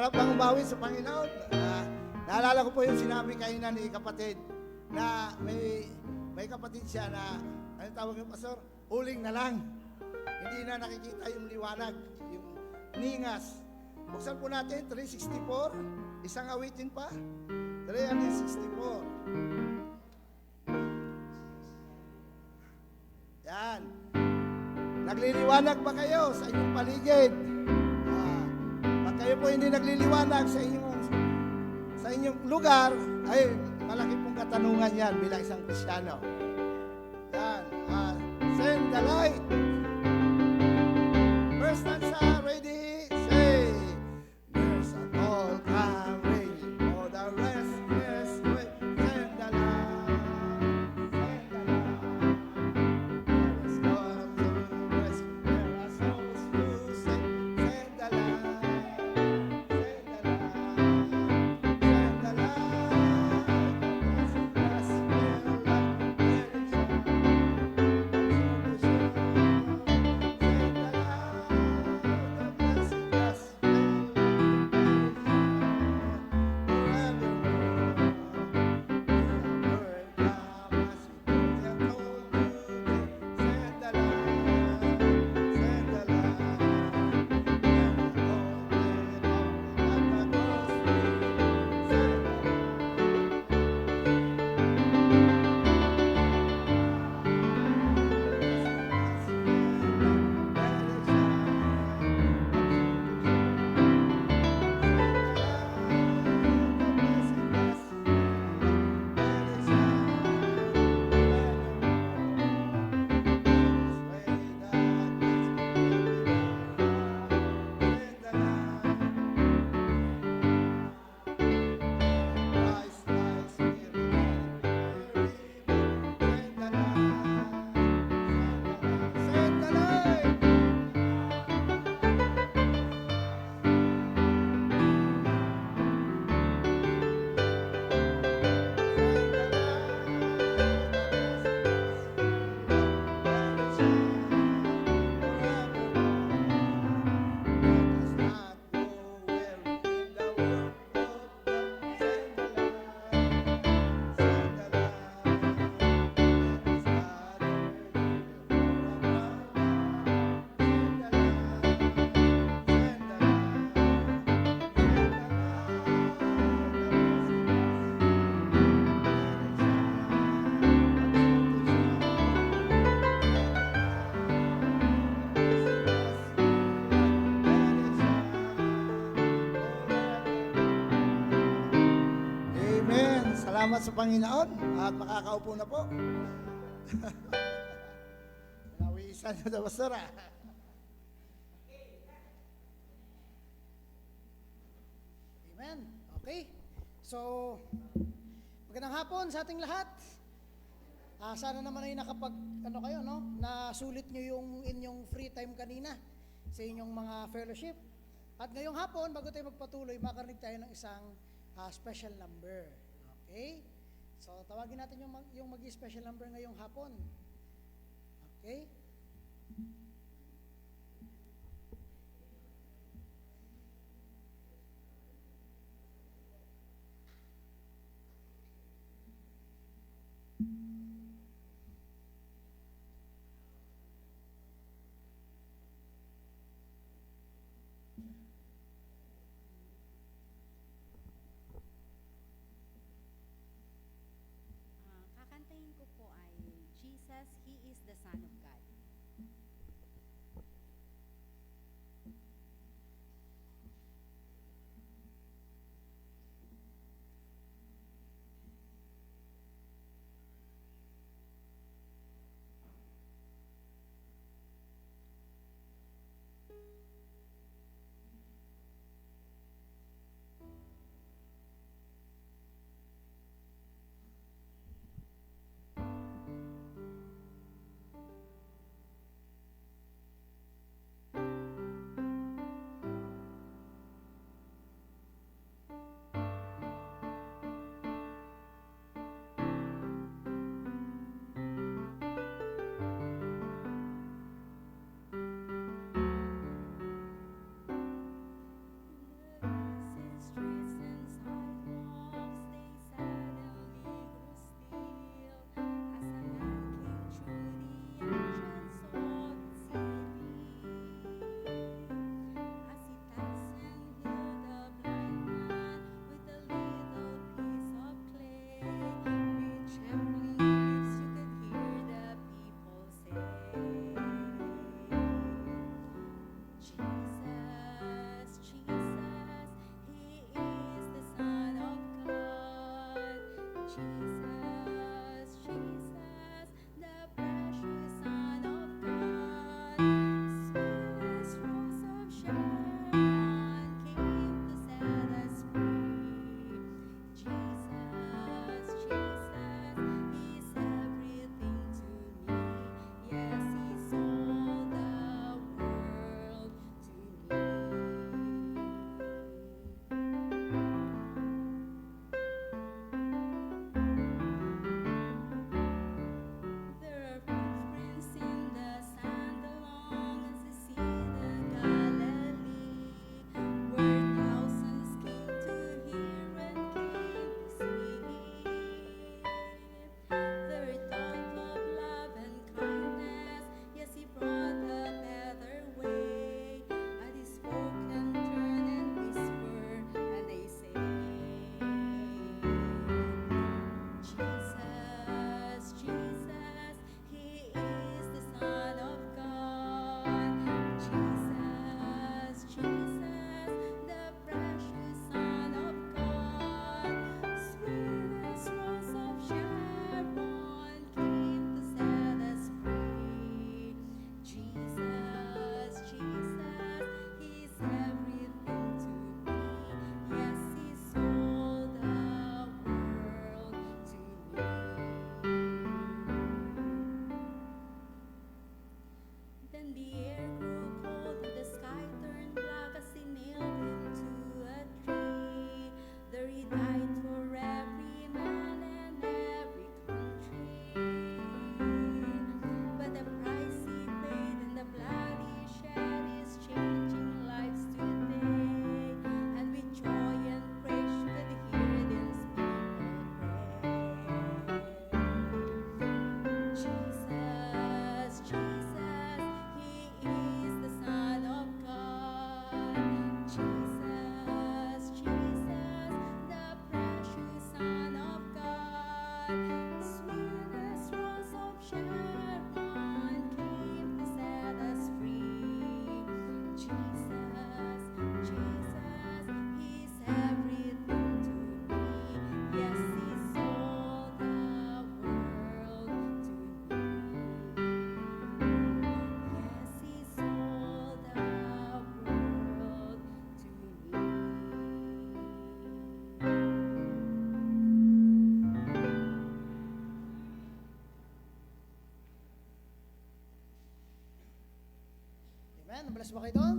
Masarap lang umawi sa Panginoon. Naalala ko po yung sinabi kanina ni kapatid na may kapatid siya na, ano tawag yung pastor? Uling na lang. Hindi na nakikita yung liwanag, yung ningas. Buksan po natin, 364. Isang awitin pa. 364. Yan. Nagliliwanag ba kayo sa inyong paligid? Pag kayo po hindi nagliliwanag sa inyong lugar, ay malaki pong katanungan yan bilang isang Kristiyano. Yan. Send the light. First stanza, ready, say, there's a call coming, for the restless way, send the light, send the light. There is call to rescue, there are souls to save, send the light, send the light, send the light, that's where light will salamat sa Panginoon at makakaupo na po. Nawisan nyo na, Pastor. Amen. Okay. So, magandang hapon sa ating lahat. Sana naman ay kayo, no? Nasulit nyo yung inyong free time kanina sa inyong mga fellowship. At ngayong hapon, bago tayo magpatuloy, makarinig tayo ng isang special number. Okay? So, tawagin natin yung mag-special number ngayong hapon. Okay? Kakantahin ko po ay Jesus, He is the Son of God. Nabalas ba kayo doon?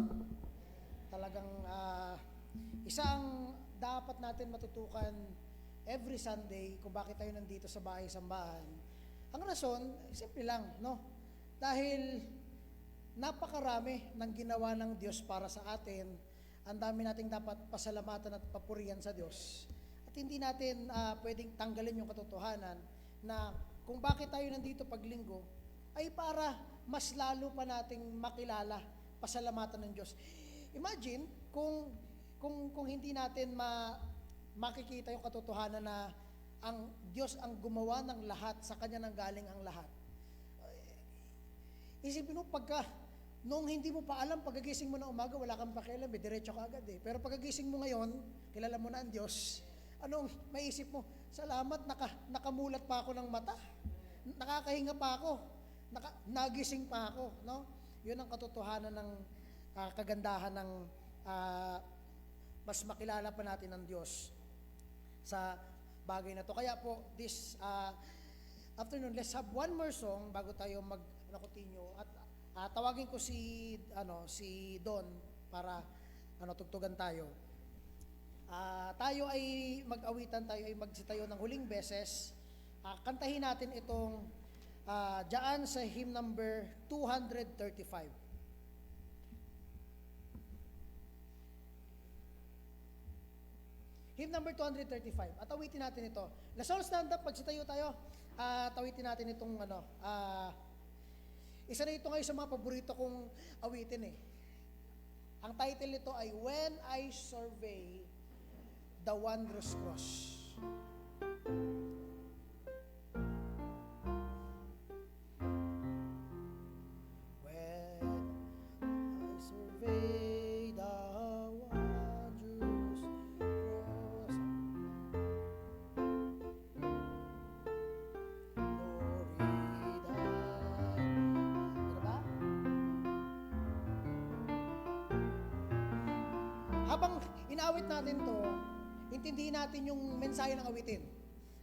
Talagang isang dapat natin matutukan every Sunday kung bakit tayo nandito sa bahay sambahan. Ang rason, simple lang, no? Dahil napakarami ng ginawa ng Diyos para sa atin. Ang dami nating dapat pasalamatan at papurihan sa Diyos. At hindi natin pwedeng tanggalin yung katotohanan na kung bakit tayo nandito paglinggo ay para mas lalo pa nating makilala pasalamatan ng Diyos. Imagine kung hindi natin makikita yung katotohanan na ang Diyos ang gumawa ng lahat, sa Kanya nang galing ang lahat. Isipin mo, nung hindi mo pa alam, pagkagising mo na umaga, wala kang pakialam, diretso ka agad eh. Pero pagkagising mo ngayon, kilala mo na ang Diyos, anong maisip mo? Salamat, nakamulat pa ako ng mata, nakakahinga pa ako, nagising pa ako, no? Yun ang katotohanan ng kagandahan ng mas makilala pa natin ang Diyos sa bagay na to. Kaya po, this afternoon, let's have one more song bago tayo mag-continue. At tawagin ko si Don para tugtugan tayo. Tayo ay mag-awitan, tayo ay magsitayo ng huling beses. Kantahin natin itong dyan sa hymn number 235. Hymn number 235. At awitin natin ito. Let's all stand up, pagsitayo tayo. Awitin natin itong isa na ito ngayon sa mga paborito kong awitin eh. Ang title nito ay When I Survey the Wondrous Cross. When I survey the wondrous cross, glory thine. Habang inaawit natin to, intindihin natin yung mensahe ng awitin.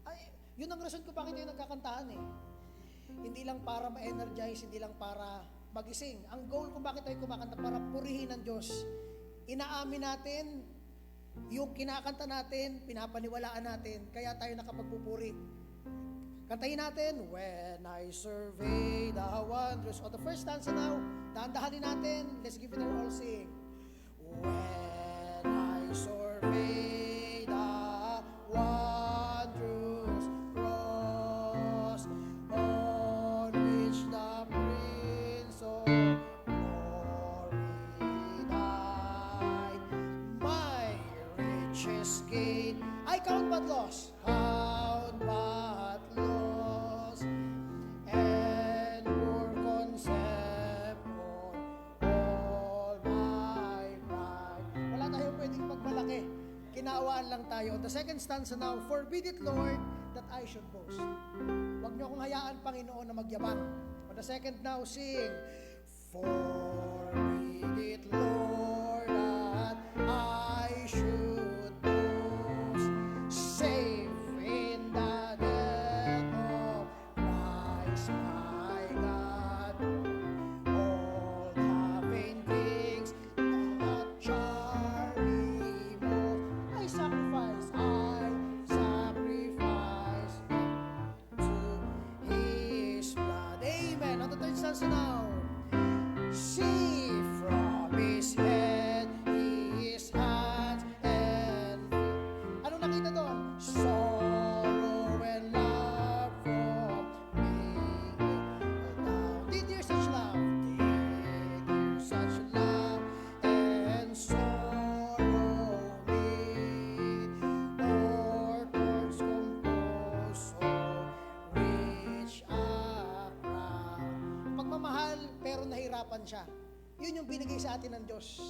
Ay, yun ang rason ko bakit tayo nagkakantahan eh. Hindi lang para ma-energize, hindi lang para magising. Ang goal kung bakit tayo kumakanta, para purihin ng Diyos. Inaamin natin yung kinakanta natin, pinapaniwalaan natin, kaya tayo nakapagpupuri. Kantahin natin, When I survey the wondrous. O the first stanza now, dahan-dahanin natin. Let's give it our all, sing. When I survey the wondrous cross, on which the Prince of Glory died, my richest gain I count but loss, count but loss, and pour contempt on all my pride. Wala tayong pwedeng magmalaki. Kinawaan lang tayo. The second stanza now, forbid it, Lord, that I should boast. Huwag niyo akong hayaan, Panginoon, na magyabang. On the second now, sing, forbid it, Lord, that I should boast, save in the death of Christ my God. All the vain things that charm me most, I sacrifice to His blood. Amen. On the third stanza now, see from His head, His hands and feet. Anong nakita doon? Sorrow and love from me down. Did there such love? Did there such love and sorrow meet? Or chords compose so rich a crown. Pagmamahal pero nahirapan siya. Yun yung binigay sa atin ng Diyos.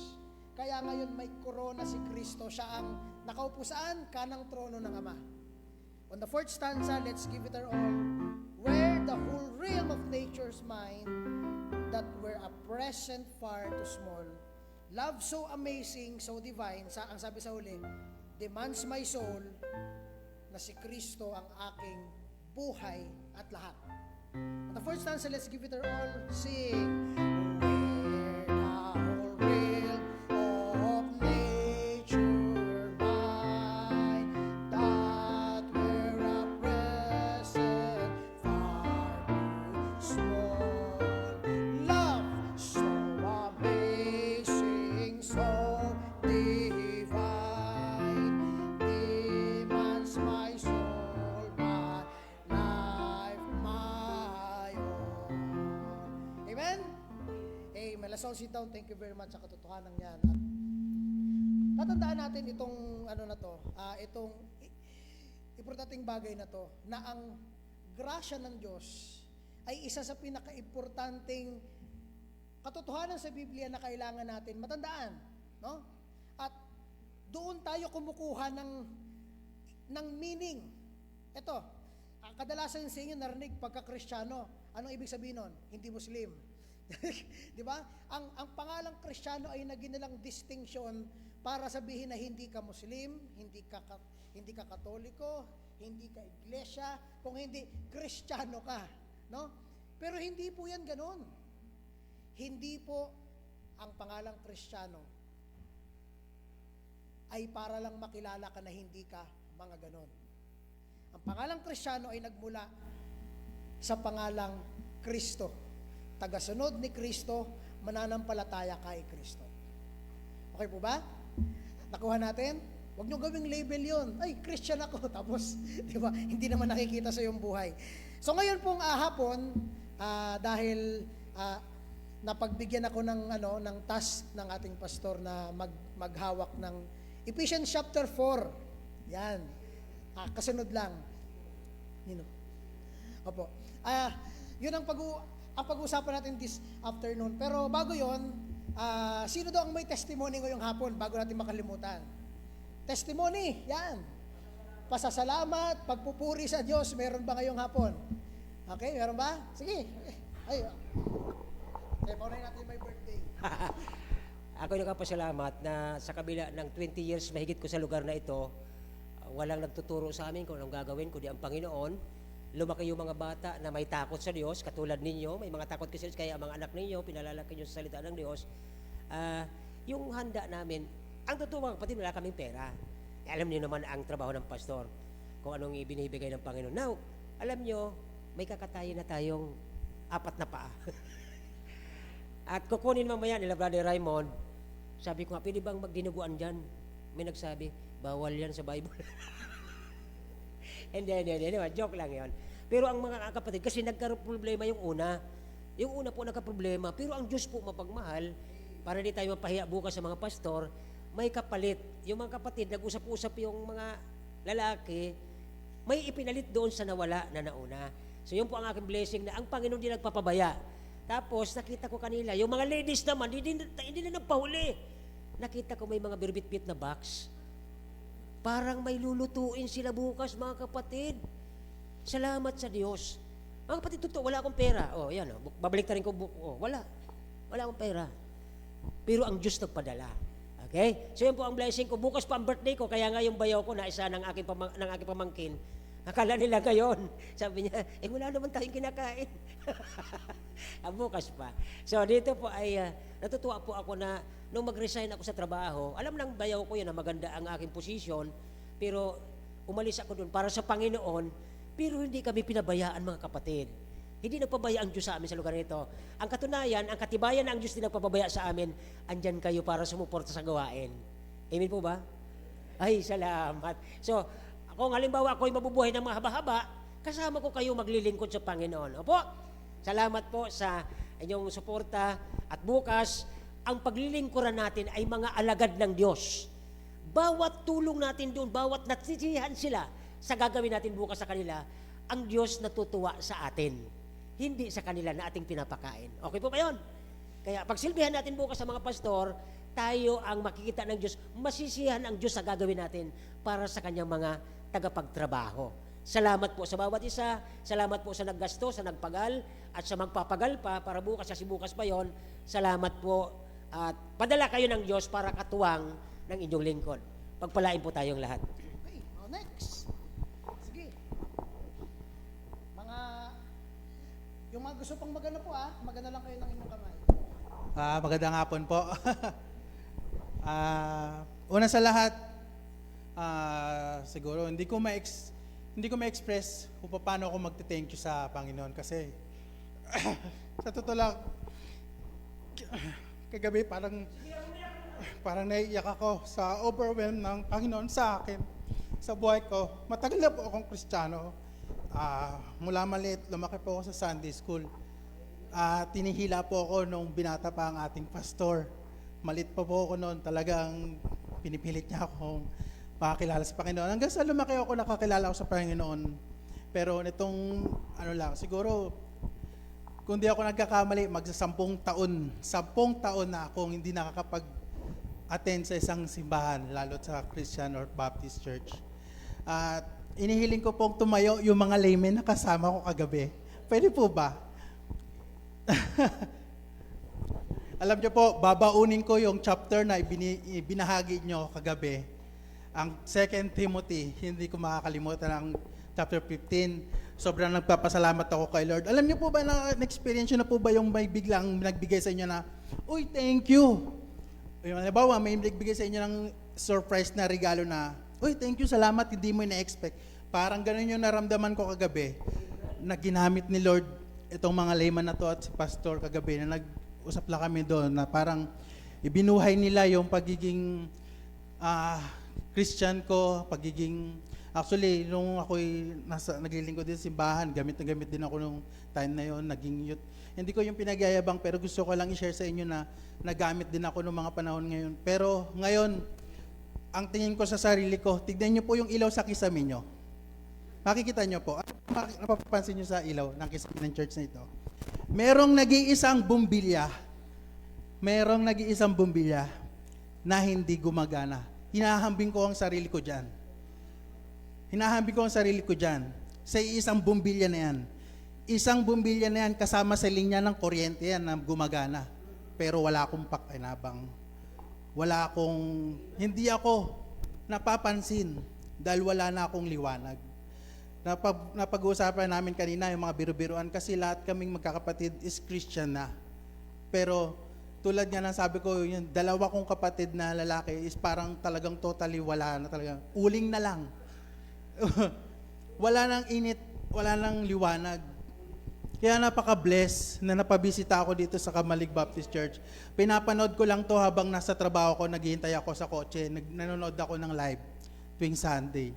Kaya ngayon may korona si Kristo. Siya ang nakaupo saan? Kanang trono ng Ama. On the fourth stanza, let's give it our all. Where the whole realm of nature's mind, that were a present far too small, love so amazing, so divine, ang sabi sa huli, demands my soul, na si Kristo ang aking buhay at lahat. On the fourth stanza, let's give it our all. Sing, where the whole let's all sit down. Thank you very much sa katotohanan yan. At tatandaan natin itong itong importanteng bagay na to, na ang grasya ng Diyos ay isa sa pinaka-importanteng katotohanan sa Biblia na kailangan natin matandaan, no? At doon tayo kumukuha ng meaning. Ito, kadalasan sa inyo narinig pagka-Kristiyano. Anong ibig sabihin nun? Hindi Muslim. Di ba? Ang pangalang Kristiyano ay naginilang distinction para sabihin na hindi ka Muslim, hindi ka Katoliko, hindi ka Iglesia, kung hindi Kristiyano ka, no? Pero hindi po 'yan ganoon. Hindi po ang pangalang Kristiyano ay para lang makilala ka na hindi ka mga ganon. Ang pangalang Kristiyano ay nagmula sa pangalang Kristo. Tagasunod ni Kristo, mananampalataya kay Kristo. Okay po ba? Nakuha natin? Huwag nyo gawing label yon. Ay, Christian ako. Tapos, di ba, hindi naman nakikita sa iyong buhay. So ngayon pong hapon, dahil napagbigyan ako ng task ng ating pastor na maghawak ng Ephesians chapter 4. Yan. Kasunod lang. Opo. Yun ang pag-uusapan natin this afternoon. Pero bago yon, sino daw ang may testimony ngayong hapon bago natin makalimutan? Testimony, yan. Pasasalamat, pagpupuri sa Diyos, meron ba ngayong hapon? Okay, meron ba? Sige. Ay, paunahin natin may birthday. Ako nagpapasalamat na sa kabila ng 20 years mahigit ko sa lugar na ito, walang nagtuturo sa amin kung anong gagawin, kundi ang Panginoon. Lumaki yung mga bata na may takot sa Diyos, katulad ninyo, may mga takot kasi kaya ang mga anak ninyo, pinalalaki nyo sa salita ng Diyos. Yung handa namin, ang totoo mga kapatid, wala kaming pera. Alam niyo naman ang trabaho ng pastor, kung anong ibinibigay ng Panginoon. Now, alam niyo, may kakatayin na tayong 4 na paa. At kukunin mamaya nila Brother Raymond, sabi ko nga, pwede bang magdinuguan dyan? May nagsabi, bawal yan sa Bible. Hindi, joke lang yon. Pero ang mga kapatid, kasi nagkaroon problema yung una. Yung una po nagka-problema, pero ang Diyos po mapagmahal, para di tayo mapahiya bukas sa mga pastor, may kapalit. Yung mga kapatid, nag-usap-usap yung mga lalaki, may ipinalit doon sa nawala na nauna. So yun po ang aking blessing na ang Panginoon din nagpapabaya. Tapos nakita ko kanila, yung mga ladies naman, hindi na nagpahuli. Nakita ko may mga birbit-bit na box. Parang may lulutuin sila bukas, mga kapatid. Salamat sa Diyos. Mga kapatid, totoo, wala akong pera. Yan, babalik ta rin ko buko. Wala akong pera. Pero ang Diyos nagpadala. Okay? So yun po ang blessing ko. Bukas pa ang birthday ko, kaya nga yung bayaw ko na isa ng aking pamangkin. Akala nila gayon. Sabi niya, wala naman tayong kinakain. Bukas pa. So dito po ay natutuwa po ako na nung mag-resign ako sa trabaho, alam ng bayaw ko yun na maganda ang aking posisyon, pero umalis ako doon para sa Panginoon, pero hindi kami pinabayaan, mga kapatid. Hindi nagpabaya ang Diyos sa amin sa lugar nito. Ang katunayan, ang katibayan na ang Diyos din nagpapabaya sa amin, andyan kayo para sumuporta sa gawain. Amen po ba? Ay, salamat. So, kung halimbawa ako'y mabubuhay ng mahaba-haba, kasama ko kayo maglilingkod sa Panginoon. Opo, salamat po sa inyong suporta. At bukas, ang paglilingkuran natin ay mga alagad ng Diyos. Bawat tulong natin doon, bawat natsisihan sila sa gagawin natin bukas sa kanila, ang Diyos natutuwa sa atin. Hindi sa kanila na ating pinapakain. Okay po ba yun? Kaya pagsilbihan natin bukas sa mga pastor, tayo ang makikita ng Diyos, masisihan ang Diyos sa gagawin natin para sa kanyang mga tagapagtrabaho. Salamat po sa bawat isa, salamat po sa naggasto, sa nagpagal, at sa magpapagal pa para bukas, kasi bukas pa yon. Salamat po at padala kayo ng Diyos para katuwang ng inyong lingkod. Pagpalain po tayong lahat. Okay, next. Sige. Yung mga gusto pang magana po magana lang kayo ng inyong kamay. Magandang hapon po. Una sa lahat, siguro hindi ko ma-express kung paano ako magte-thank you sa Panginoon kasi sa totoo lang kagabi parang naiiyak ako sa overwhelm ng Panginoon sa akin, sa buhay ko. Matagal na po akong Kristiyano. Mula maliit, lumaki po ako sa Sunday school. tinihila po ako nung binata pa ang ating pastor. Malit pa po ako noon, talagang pinipilit niya akong makakilala sa Panginoon. Hanggang sa lumaki ako, nakakilala ako sa Panginoon. Pero nitong, siguro, kung di ako nagkakamali, magsa-10 taon. 10 taon na akong hindi nakakapag-attend sa isang simbahan, lalo sa Christian or Baptist Church. At inihiling ko pong tumayo yung mga laymen na kasama ko kagabi. Pwede po ba? Alam niyo po, babaunin ko yung chapter na ibinahagi nyo kagabi. Ang 2 Timothy, hindi ko makakalimutan ang chapter 15. Sobrang nagpapasalamat ako kay Lord. Alam niyo po ba na-experience nyo na po ba yung may biglang nagbigay sa inyo na, uy, thank you. Yung halimbawa, may nagbigay sa inyo ng surprise na regalo na, uy, thank you, salamat, hindi mo na-expect. Parang ganun yung naramdaman ko kagabi na ginamit ni Lord itong mga layman na to at si pastor kagabi na nag-usap lang kami doon na parang ibinuhay nila yung pagiging Christian ko, actually, nung ako'y naglilingkod din sa simbahan, gamit na gamit din ako nung time na yon, naging youth. Hindi ko yung pinagyayabang, pero gusto ko lang i-share sa inyo na nagamit din ako nung mga panahon ngayon. Pero ngayon, ang tingin ko sa sarili ko, tignan nyo po yung ilaw sa kisame nyo. Makikita nyo po, napapansin nyo sa ilaw ng kisame ng church na ito. Merong nag-iisang bumbilya na hindi gumagana. Hinahambing ko ang sarili ko dyan. Sa isang bumbilya na yan. Isang bumbilya na yan kasama sa linya ng kuryente yan na gumagana. Pero wala akong pakinabang. Hindi ako napapansin dahil wala na akong liwanag. Napag-uusapan namin kanina yung mga biru-biruan kasi lahat kaming magkakapatid is Christian na. Pero tulad nga ng sabi ko, yung dalawa kong kapatid na lalaki is parang talagang totally wala na talaga. Uling na lang. Wala nang init, wala nang liwanag. Kaya napaka-bless na napabisita ako dito sa Kamalig Baptist Church. Pinapanood ko lang to habang nasa trabaho ko, naghihintay ako sa kotse, nanonood ako ng live tuwing Sunday.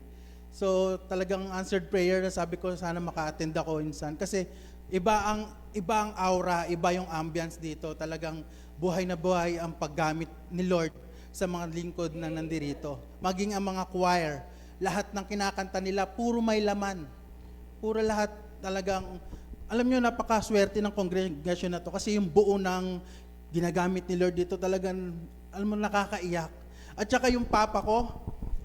So talagang answered prayer na sabi ko sana maka-attend ako insan. Kasi iba ang aura, iba yung ambience dito. Talagang buhay na buhay ang paggamit ni Lord sa mga lingkod na nandirito. Maging ang mga choir, lahat ng kinakanta nila, puro may laman. Puro lahat talagang, alam nyo, napakaswerte ng congregation na to kasi yung buo ng ginagamit ni Lord dito talagang, alam mo, nakakaiyak. At saka yung papa ko,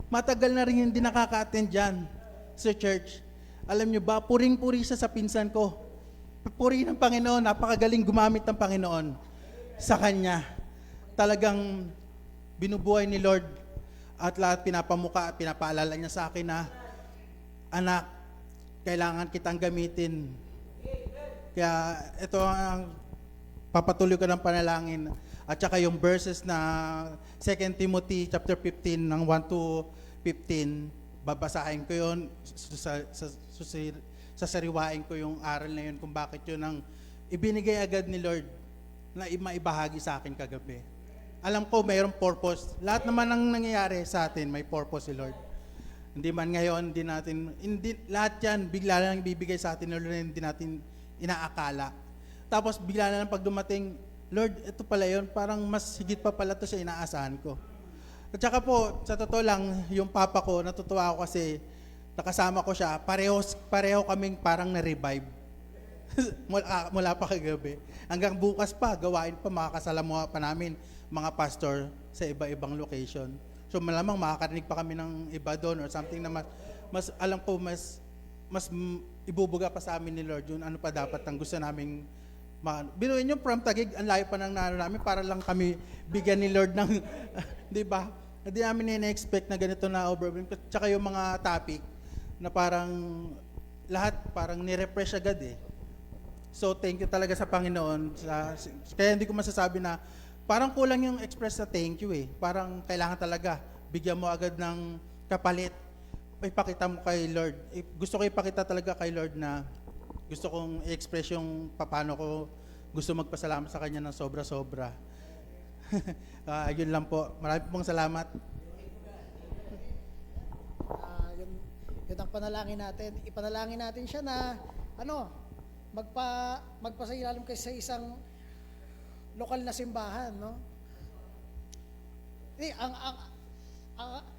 matagal na rin hindi nakaka-attend dyan sa church. Alam nyo ba, puring-puri siya sa pinsan ko. Puri ng Panginoon, napakagaling gumamit ng Panginoon sa kanya. Talagang binubuhay ni Lord at lahat pinapamuka at pinapaalala niya sa akin na, anak, kailangan kitang gamitin. Kaya ito ang papatuloy ko ng panalangin. At saka yung verses na 2 Timothy chapter 15 ng 1 to 15, babasahin ko yun, sasariwain ko yung aral na yun kung bakit yun ang ibinigay agad ni Lord na maibahagi sa akin kagabi. Alam ko mayroong purpose. Lahat naman ng nangyayari sa atin, may purpose si Lord. Hindi man ngayon, lahat yan, bigla lang ibibigay sa atin, Lord, na hindi natin inaakala. Tapos bigla na lang pag dumating, Lord, ito pala yun, parang mas higit pa pala to sa inaasahan ko. At saka po, sa totoo lang, yung papa ko, natutuwa ako kasi nakasama ko siya, pareho kaming parang na-revive. mula pa kagabi. Hanggang bukas pa, gawain pa, makakasalamuha pa namin mga pastor sa iba-ibang location. So malamang makakarinig pa kami ng iba doon or something na mas alam ko, mas ibubuga pa sa amin ni Lord yun, ano pa dapat ang gusto naming binuin yung from Taguig, ang layo pa ng nano namin para lang kami bigyan ni Lord ng, di ba? Hindi namin na-expect na ganito na overwhelm. Tsaka yung mga topic na parang lahat parang ni-refresh agad eh. So thank you talaga sa Panginoon. Kaya hindi ko masasabi na parang kulang yung express na thank you eh. Parang kailangan talaga bigyan mo agad ng kapalit. Ipakita mo kay Lord. Gusto ko ipakita talaga kay Lord na gusto kong i-express yung paano ko gusto magpasalamat sa Kanya ng sobra-sobra. Yun lang po. Maraming pong salamat. Yun ang panalangin natin. Ipanalangin natin siya na magpasailalim kayo sa isang lokal na simbahan, no?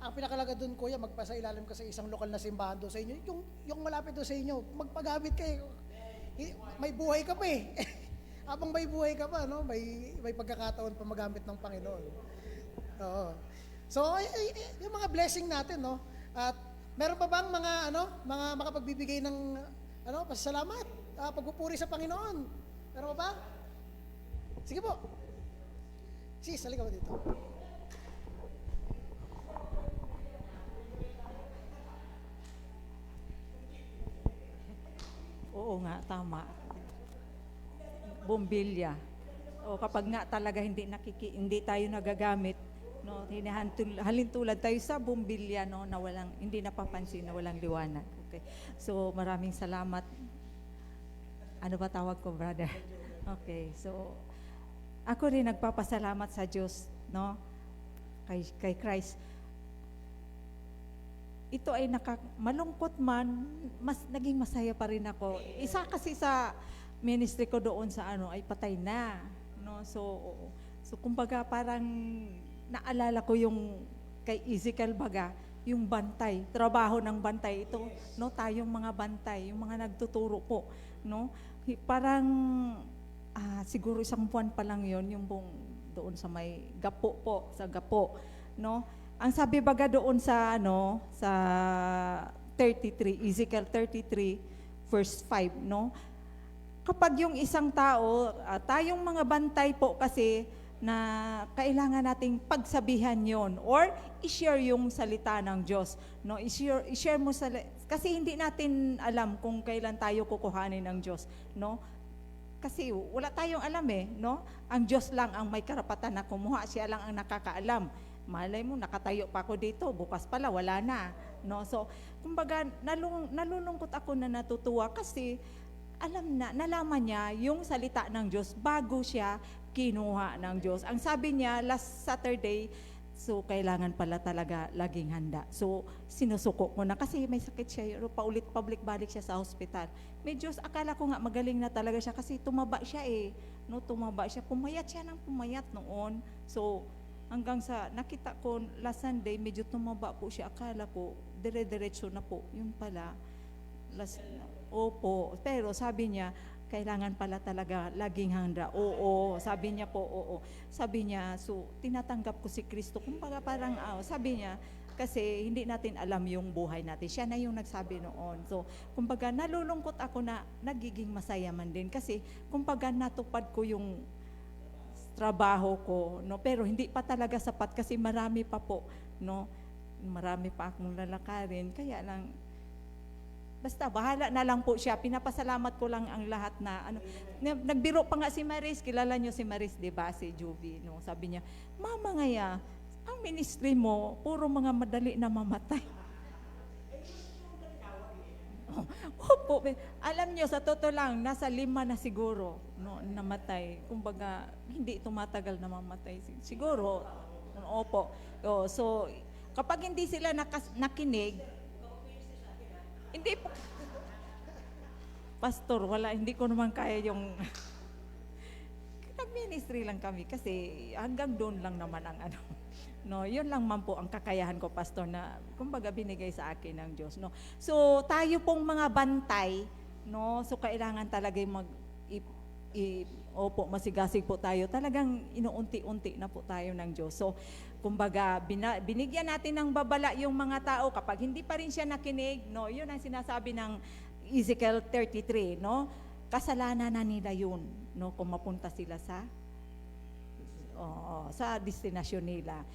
Ang pinakalaga doon, kuya, magpasailalim ka sa isang lokal na simbahan doon sa inyo. Yung malapit doon sa inyo, magpagamit kayo. May buhay ka pa eh. Habang may buhay ka pa, no? May pagkakataon pa magamit ng Panginoon. Oo. So, yung mga blessing natin, no? At meron pa bang mga makapagbibigay ng pasasalamat, pagpupuri sa Panginoon? Meron pa ba? Sige po. Sis, halika mo dito. Oo nga, tama. Bombilya. O kapag nga talaga hindi tayo nagagamit, no, halintulad tayo sa bombilya, no, na hindi napapansin, na walang liwanag. Okay. So maraming salamat. Ano ba tawag ko, brother? Okay. So ako rin nagpapasalamat sa Diyos, no, kay Christ. Ito ay malungkot man, naging masaya pa rin ako. Isa kasi sa ministry ko doon sa ay patay na, no? So kumbaga parang naalala ko yung kay Ezekiel baga, yung bantay, trabaho ng bantay ito, no? Tayong mga bantay, yung mga nagtuturo po, no? Parang siguro isang buwan pa lang yon yung doon sa may Gapo po, sa Gapo, no? Ang sabi baga doon sa sa 33, Ezekiel 33 verse 5, no? Kapag yung isang tao, tayong mga bantay po kasi na kailangan nating pagsabihan yon or i-share yung salita ng Diyos, no? I-share mo kasi hindi natin alam kung kailan tayo kukuhanin ng Diyos, no? Kasi wala tayong alam no? Ang Diyos lang ang may karapatan na kumuha, siya lang ang nakakaalam. Malay mo, nakatayo pa ako dito, bukas pala, wala na. No? So, kumbaga, nalulungkot ako na natutuwa kasi nalaman niya yung salita ng Diyos bago siya kinuha ng Diyos. Ang sabi niya, last Saturday, so kailangan pala talaga laging handa. So, sinusuko ko na kasi may sakit siya, paulit-pablik-balik siya sa hospital. Medyo, akala ko nga magaling na talaga siya kasi tumaba siya no, tumaba siya. Pumayat siya ng pumayat noon. So, hanggang sa nakita ko last Sunday, medyo tumaba po siya. Akala ko, dire-diretso na po. Yung pala, opo. Pero sabi niya, kailangan pala talaga laging handa. Oo. Sabi niya po, oo. Sabi niya, so, tinatanggap ko si Kristo. Kumbaga parang, sabi niya, kasi hindi natin alam yung buhay natin. Siya na yung nagsabi noon. So, kumbaga, nalulungkot ako na nagiging masaya man din. Kasi, kumbaga, natupad ko yung trabaho ko, no, pero hindi pa talaga sapat kasi marami pa po, no, marami pa akong lalakarin, kaya lang basta bahala na lang po siya. Pinapasalamat ko lang ang lahat na nagbiro pa nga si Maris, kilala niyo si Maris, 'di ba, si Juvie, no, sabi niya, "Mama ngaya, ang ministry mo puro mga madali na mamatay." Opo, alam niyo, sa totoo lang, nasa 5 na siguro, no, namatay. Kumbaga, hindi tumatagal na mamatay. Siguro, opo. So, kapag hindi sila nakinig, hindi po, Pastor, hindi ko naman kaya yung, nag-ministry lang kami kasi hanggang doon lang naman ang no, yun lang man po ang kakayahan ko, Pastor, na kumbaga binigay sa akin ng Diyos, no. So, tayo pong mga bantay, no, so kailangan talaga masigasig po tayo. Talagang inuunti-unti na po tayo ng Diyos. So, kumbaga, binigyan natin ng babala yung mga tao kapag hindi pa rin siya nakinig, no, yun ang sinasabi ng Ezekiel 33, no, kasalanan na nila yun, no, kung mapunta sila sa destinasyon nila.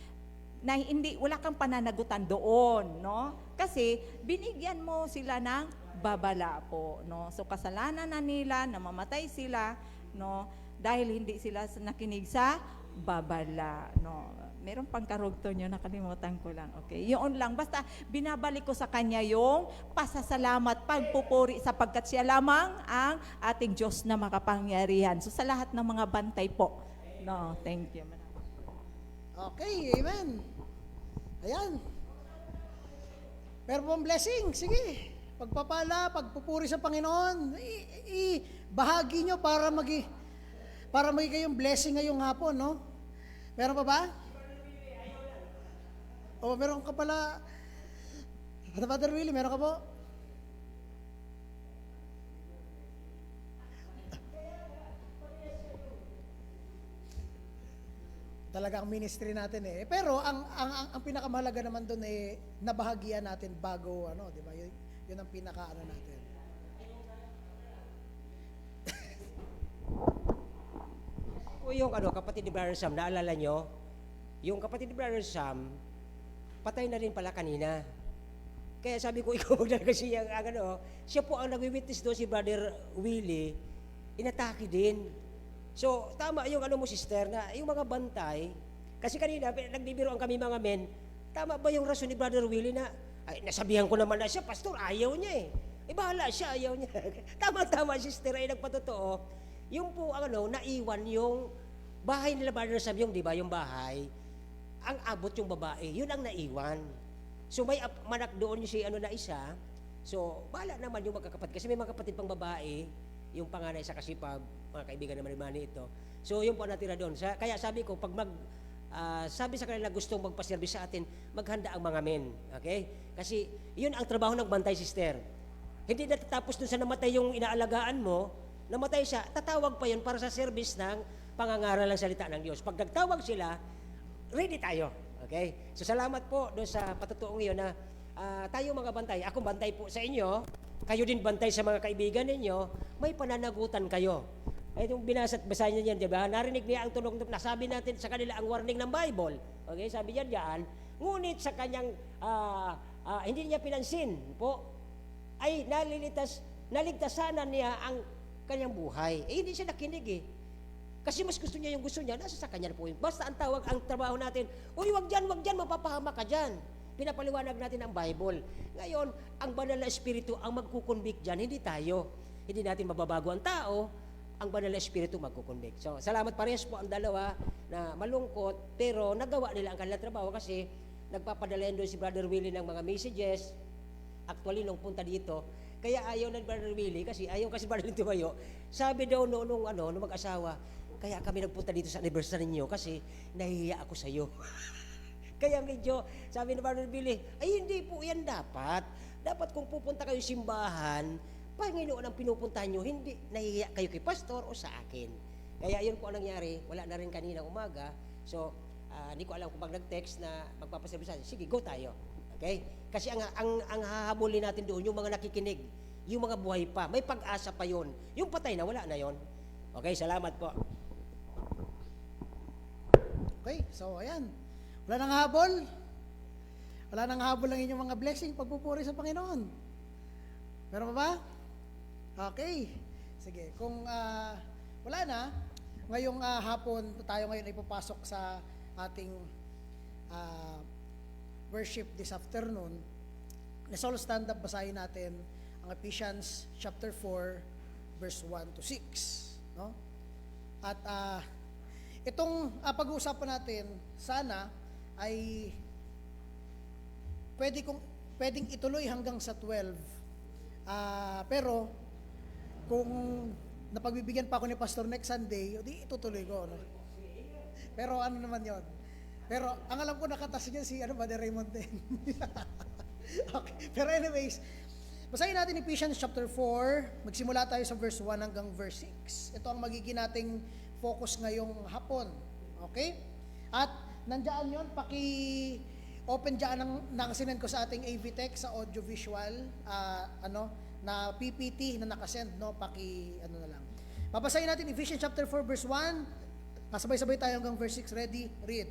Na wala kang pananagutan doon, no? Kasi binigyan mo sila ng babala po, no? So kasalanan na nila, namamatay sila, no? Dahil hindi sila nakinig sa babala, no? Meron pang karugto nyo, nakalimutan ko lang. Okay, yun lang. Basta binabalik ko sa Kanya yung pasasalamat, pagpupuri sapagkat siya lamang ang ating Diyos na makapangyarihan. So sa lahat ng mga bantay po, no? Thank you. Okay, amen. Ayan. Pero pong blessing, sige. pagpapala, pagpupuri sa Panginoon, bahagi nyo para para maging kayong blessing ngayong hapon, no? Meron pa ba? O, meron ka pala. Father Willie, meron ka po? Talaga ang ministry natin eh. Pero ang pinakamahalaga naman doon eh nabahagian natin bago ano, 'di ba? Yun ang pinakaano natin. O yung kapatid ni Brother Sam, naalala nyo? Yung kapatid ni Brother Sam, patay na rin pala kanina. Kaya sabi ko, ikaw magdala kasi siya po ang nag-witness doon si Brother Willie, inatake din. So, tama yung mo sister, na yung mga bantay, kasi kanina, nagbibiroan kami mga men, tama ba yung rason ni Brother Willie na, ay, nasabihan ko naman na siya, pastor, ayaw niya eh. Bahala siya, ayaw niya. Tama-tama, sister, ay nagpatotoo. Yung po, naiwan yung bahay nila Brother Sam, yung, di ba, yung bahay, ang abot yung babae, yun ang naiwan. So, may manak doon si na isa, so, bahala naman yung magkakapatid, kasi may mga kapatid pang babae, yung panganay sa kasipag, mga kaibigan naman ni Manny ito. So, yung po natira doon. Kaya sabi ko, pag sabi sa kanila gustong magpaservice sa atin, maghanda ang mga men. Okay? Kasi, yun ang trabaho ng bantay, sister. Hindi natatapos dun sa namatay yung inaalagaan mo, namatay siya, tatawag pa yun para sa service ng pangangaral ng salita ng Diyos. Pag nagtawag sila, ready tayo. Okay? So, salamat po doon sa patutuong iyon na tayo mga bantay, ako bantay po sa inyo, kayo din bantay sa mga kaibigan ninyo, may pananagutan kayo. Itong basahin niya diyan, di ba? Narinig niya ang tunog, nasabi natin sa kanila ang warning ng Bible. Okay, sabi niya diyan, ngunit sa kanyang, hindi niya pinansin po, ay naligtasanan niya ang kanyang buhay. Hindi siya nakinig eh. Kasi mas gusto niya yung gusto niya, nasa sa kanya po yun. Basta ang tawag, ang trabaho natin, uy, wag dyan, mapapahama ka dyan. Pinapaliwanag natin ang Bible. Ngayon, ang banal na espiritu ang magkukonvict dyan, hindi tayo. Hindi natin mababago ang tao, ang banal na espiritu magkukonvict. So, salamat parehas po ang dalawa na malungkot, pero nagawa nila ang kanilang trabaho kasi nagpapadala doon si Brother Willie ng mga messages. Actually, nung punta dito, kaya ayaw ng Brother Willie, kasi ayaw kasi Brother tumayo. Sabi daw nung mag-asawa, kaya kami nagpunta dito sa anniversary niyo kasi nahihiya ako sa iyo. Kaya medyo, sabi ni Brother Billy, ay hindi po yan dapat. Dapat kung pupunta kayo simbahan, Panginoon ang pinupuntahan nyo, hindi nahihiya kayo kay pastor o sa akin. Kaya yun po ang nangyari, wala na rin kanina umaga. So, hindi ko alam kung pag nag-text na magpapaservice sa atin, sige, go tayo. Okay? Kasi ang hahabulin natin doon, yung mga nakikinig, yung mga buhay pa, may pag-asa pa yun. Yung patay na, wala na yon. Okay, salamat po. Okay, so ayan. Wala nang habol. Wala nang habol ang inyong mga blessing, pagpupuri sa Panginoon. Meron pa ba? Okay. Sige, kung wala na, ngayong hapon, tayo ngayon ay papasok sa ating worship this afternoon. Let's all stand up, basahin natin ang Ephesians chapter 4, verse 1 to 6. No? At itong pag-uusapan natin, sana ay pwedeng ituloy hanggang sa 12. Pero kung napagbibigyan pa ako ni Pastor next Sunday, di itutuloy ko. No? Pero ano naman yon? Pero ang alam ko nakatas niya si Brother Raymond din. Okay. Pero anyways, basahin natin Ephesians chapter 4. Magsimula tayo sa verse 1 hanggang verse 6. Ito ang magiging nating focus ngayong hapon. Okay? At nandiyan yon, open dyan ang nakasinend ko sa ating AV Tech sa audiovisual na PPT na nakasend, no? Na lang. Babasahin natin Ephesians chapter 4 verse 1. Kasabay-sabay tayo hanggang verse 6. Ready? Read.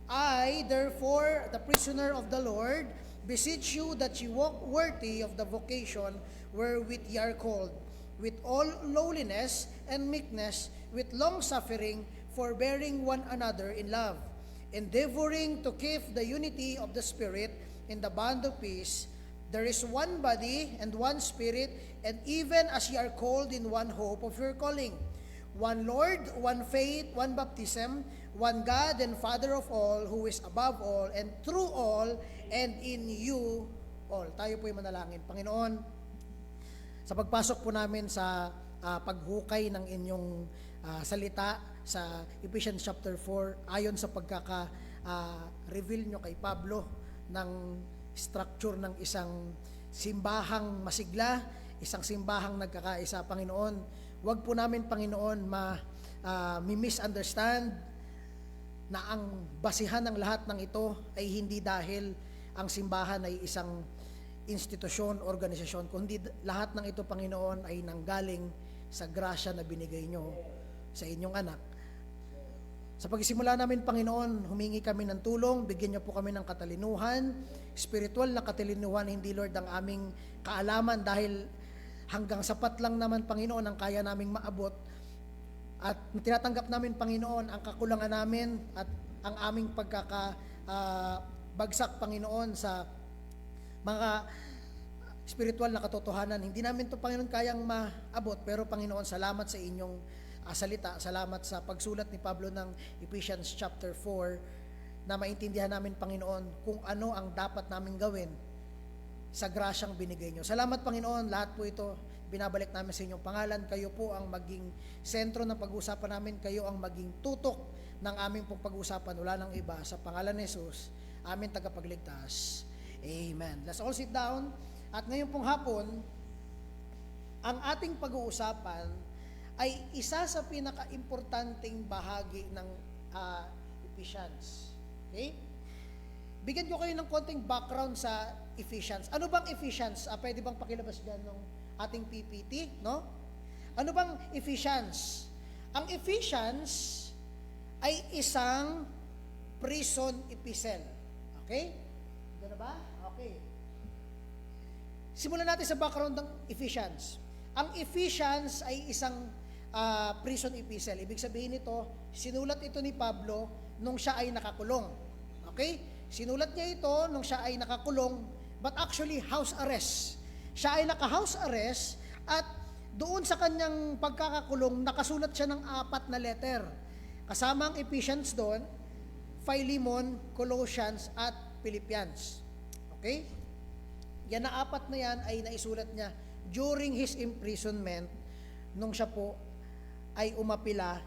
I, therefore, the prisoner of the Lord, beseech you that ye walk worthy of the vocation wherewith ye are called, with all lowliness and meekness, with long-suffering, forbearing one another in love, endeavoring to keep the unity of the Spirit in the bond of peace. There is one body and one Spirit, and even as ye are called in one hope of your calling, one Lord, one faith, one baptism, one God and Father of all, who is above all and through all and in you all. Tayo po'y manalangin. Panginoon, sa pagpasok po namin sa paghukay ng inyong salita sa Ephesians chapter 4 ayon sa pagkaka-reveal nyo kay Pablo ng structure ng isang simbahang masigla, isang simbahang nagkakaisa, Panginoon. Huwag po namin, Panginoon, misunderstand na ang basihan ng lahat ng ito ay hindi dahil ang simbahan ay isang institusyon, organisasyon, kundi lahat ng ito, Panginoon, ay nanggaling sa grasya na binigay nyo sa inyong anak. Sa pagsisimula namin, Panginoon, humingi kami ng tulong, bigyan niyo po kami ng katalinuhan, spiritual na katalinuhan, hindi, Lord, ang aming kaalaman, dahil hanggang sapat lang naman, Panginoon, ang kaya naming maabot. At tinatanggap namin, Panginoon, ang kakulangan namin at ang aming pagkakabagsak, Panginoon, sa mga spiritual na katotohanan. Hindi namin ito, Panginoon, kayang maabot, pero, Panginoon, salamat sa inyong salita. Salamat sa pagsulat ni Pablo ng Ephesians chapter 4 na maintindihan namin, Panginoon, kung ano ang dapat namin gawin sa grasyang binigay nyo. Salamat, Panginoon, lahat po ito binabalik namin sa inyong pangalan. Kayo po ang maging sentro ng pag-uusapan namin, kayo ang maging tutok ng aming pong pag-uusapan, wala nang iba, sa pangalan ni Jesus, aming tagapagligtas. Amen. Let's all sit down. At ngayon pong hapon, ang ating pag-uusapan ay isa sa pinaka-importanting bahagi ng Ephesians. Okay? Bigyan ko kayo ng konting background sa Ephesians. Ano bang Ephesians? Pwede bang pakilabas dyan ng ating PPT? No? Ano bang Ephesians? Ang Ephesians ay isang prison epistle. Okay? Gano'n ba? Okay. Simulan natin sa background ng Ephesians. Ang Ephesians ay isang prison epistle. Ibig sabihin nito, sinulat ito ni Pablo nung siya ay nakakulong. Okay? Sinulat niya ito nung siya ay nakakulong, but actually house arrest. Siya ay naka-house arrest at doon sa kanyang pagkakakulong, nakasulat siya ng 4 na letter. Kasama ang Ephesians doon, Philemon, Colossians, at Philippians. Okay? Yan na 4 na yan ay naisulat niya during his imprisonment nung siya po ay umapila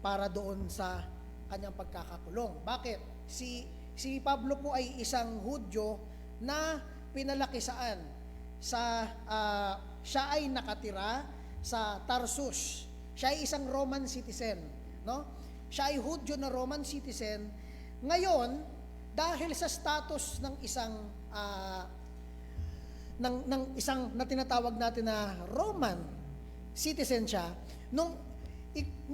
para doon sa kanyang pagkakakulong. Bakit? Si Pablo po ay isang Hudyo na pinalaki saan? Siya ay nakatira sa Tarsus. Siya ay isang Roman citizen, no? Siya ay Hudyo na Roman citizen. Ngayon, dahil sa status ng isang ng isang na tinatawag natin na Roman citizen siya, nung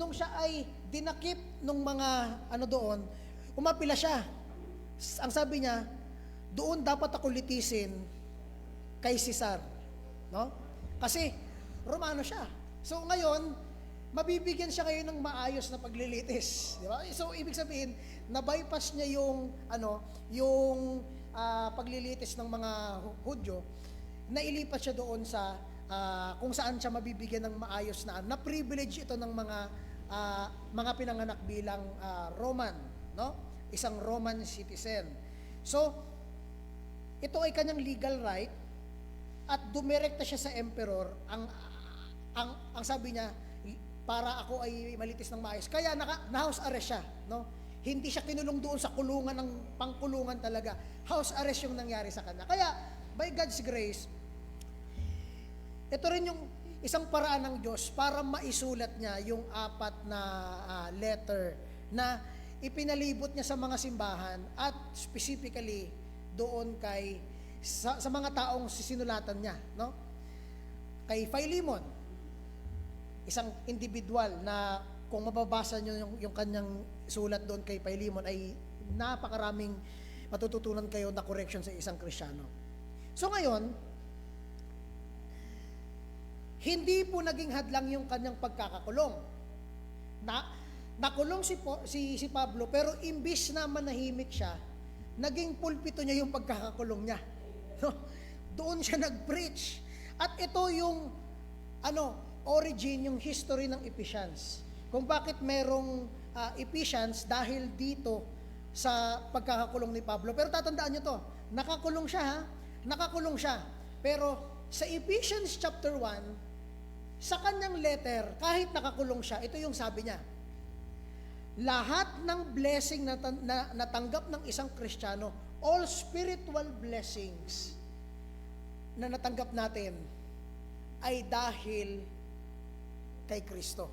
siya ay dinakip nung mga doon, umapila siya. Ang sabi niya, doon dapat ako litisin kay Caesar, no? Kasi Romano siya. So ngayon, mabibigyan siya ngayon ng maayos na paglilitis, di ba? So ibig sabihin, na-bypass niya yung paglilitis ng mga Hudyo, nailipat siya doon sa kung saan siya mabibigyan ng maayos na privilege ito ng mga pinanganak bilang Roman, no? Isang Roman citizen. So, ito ay kanyang legal right at dumirekta siya sa emperor. Ang sabi niya, para ako ay malitis ng maayos. Kaya na-house arrest siya, no? Hindi siya kinulong doon sa kulungan ng pangkulungan talaga. House arrest yung nangyari sa kanya. Kaya, by God's grace, ito rin yung isang paraan ng Diyos para maisulat niya yung 4 na letter na ipinalibot niya sa mga simbahan at specifically doon sa mga taong sisinulatan niya, no? Kay Philemon, isang individual na kung mababasa niyo yung kanyang sulat doon kay Philemon ay napakaraming matututunan kayo na correction sa isang Kristiyano. So ngayon, hindi po naging hadlang yung kanyang pagkakakulong. Nakulong si Pablo, pero imbis na manahimik siya, naging pulpito niya yung pagkakakulong niya. Doon siya nag-preach. At ito yung origin, yung history ng Ephesians. Kung bakit merong Ephesians dahil dito sa pagkakakulong ni Pablo. Pero tatandaan niyo to, nakakulong siya, Nakakulong siya. Pero sa Ephesians chapter 1, sa kanyang letter, kahit nakakulong siya, ito yung sabi niya. Lahat ng blessing na natanggap ng isang Kristiyano, all spiritual blessings na natanggap natin ay dahil kay Kristo.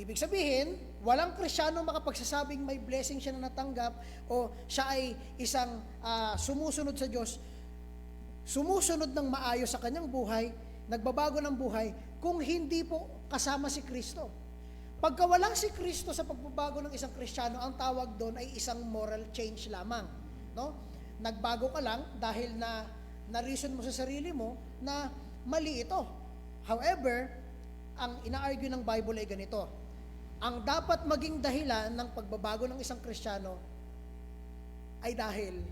Ibig sabihin, walang Kristiyano makapagsasabing may blessing siya na natanggap o siya ay isang sumusunod sa Diyos, sumusunod ng maayos sa kanyang buhay, nagbabago ng buhay, kung hindi po kasama si Kristo. Pagka walang si Kristo sa pagbabago ng isang Kristiyano, ang tawag doon ay isang moral change lamang. No? Nagbago ka lang dahil na-reason mo sa sarili mo na mali ito. However, ang ina-argue ng Bible ay ganito. Ang dapat maging dahilan ng pagbabago ng isang Kristiyano ay dahil,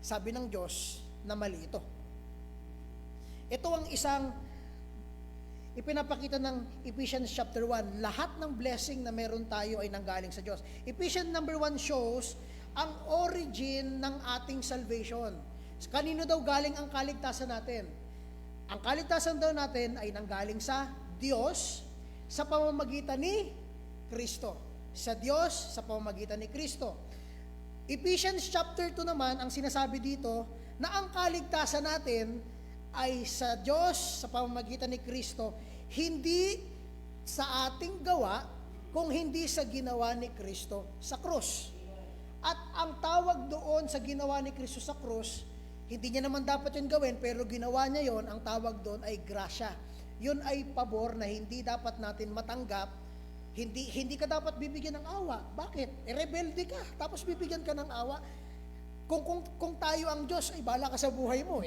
sabi ng Diyos, na mali ito. Ito ang isang ipinapakita ng Ephesians chapter 1. Lahat ng blessing na meron tayo ay nanggaling sa Diyos. Ephesians number 1 shows ang origin ng ating salvation. Kanino daw galing ang kaligtasan natin? Ang kaligtasan daw natin ay nanggaling sa Diyos sa pamamagitan ni Kristo. Sa Diyos sa pamamagitan ni Kristo. Ephesians chapter 2 naman, ang sinasabi dito na ang kaligtasan natin ay sa Diyos sa pamamagitan ni Kristo, hindi sa ating gawa, kung hindi sa ginawa ni Kristo sa krus. At ang tawag doon sa ginawa ni Kristo sa krus, hindi niya naman dapat yun gawin, pero ginawa niya yon, ang tawag doon ay grasya. Yun ay pabor na hindi dapat natin matanggap, hindi ka dapat bibigyan ng awa. Bakit? Rebelde ka, tapos bibigyan ka ng awa. Kung tayo ang Diyos, ay bala ka sa buhay mo.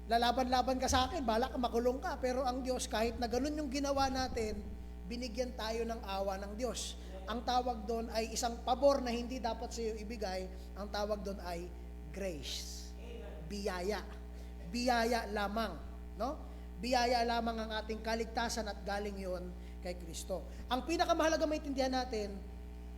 Lalaban-laban ka sa akin, bala ka makulong ka. Pero ang Diyos, kahit na ganun yung ginawa natin, binigyan tayo ng awa ng Diyos. Ang tawag doon ay isang pabor na hindi dapat sa iyo ibigay. Ang tawag doon ay grace. Biyaya. Biyaya lamang. No? Biyaya lamang ang ating kaligtasan at galing yon kay Kristo. Ang pinakamahalaga maintindihan natin,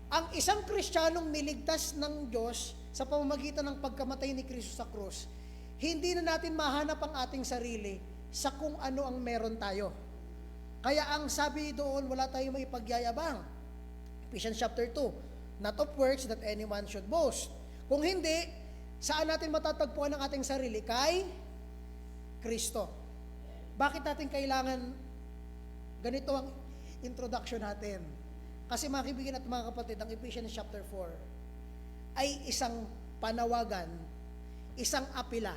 ang isang Kristiyanong niligtas ng Diyos sa pamamagitan ng pagkamatay ni Kristo sa krus, hindi na natin mahanap ang ating sarili sa kung ano ang meron tayo. Kaya ang sabi doon, wala tayong maipagyayabang. Ephesians chapter 2, not of works that anyone should boast. Kung hindi, saan natin matatagpuan ang ating sarili? Kay Kristo. Bakit natin kailangan ganito ang introduction natin? Kasi mga kaibigan at mga kapatid, ang Ephesians chapter 4 ay isang panawagan, isang apila,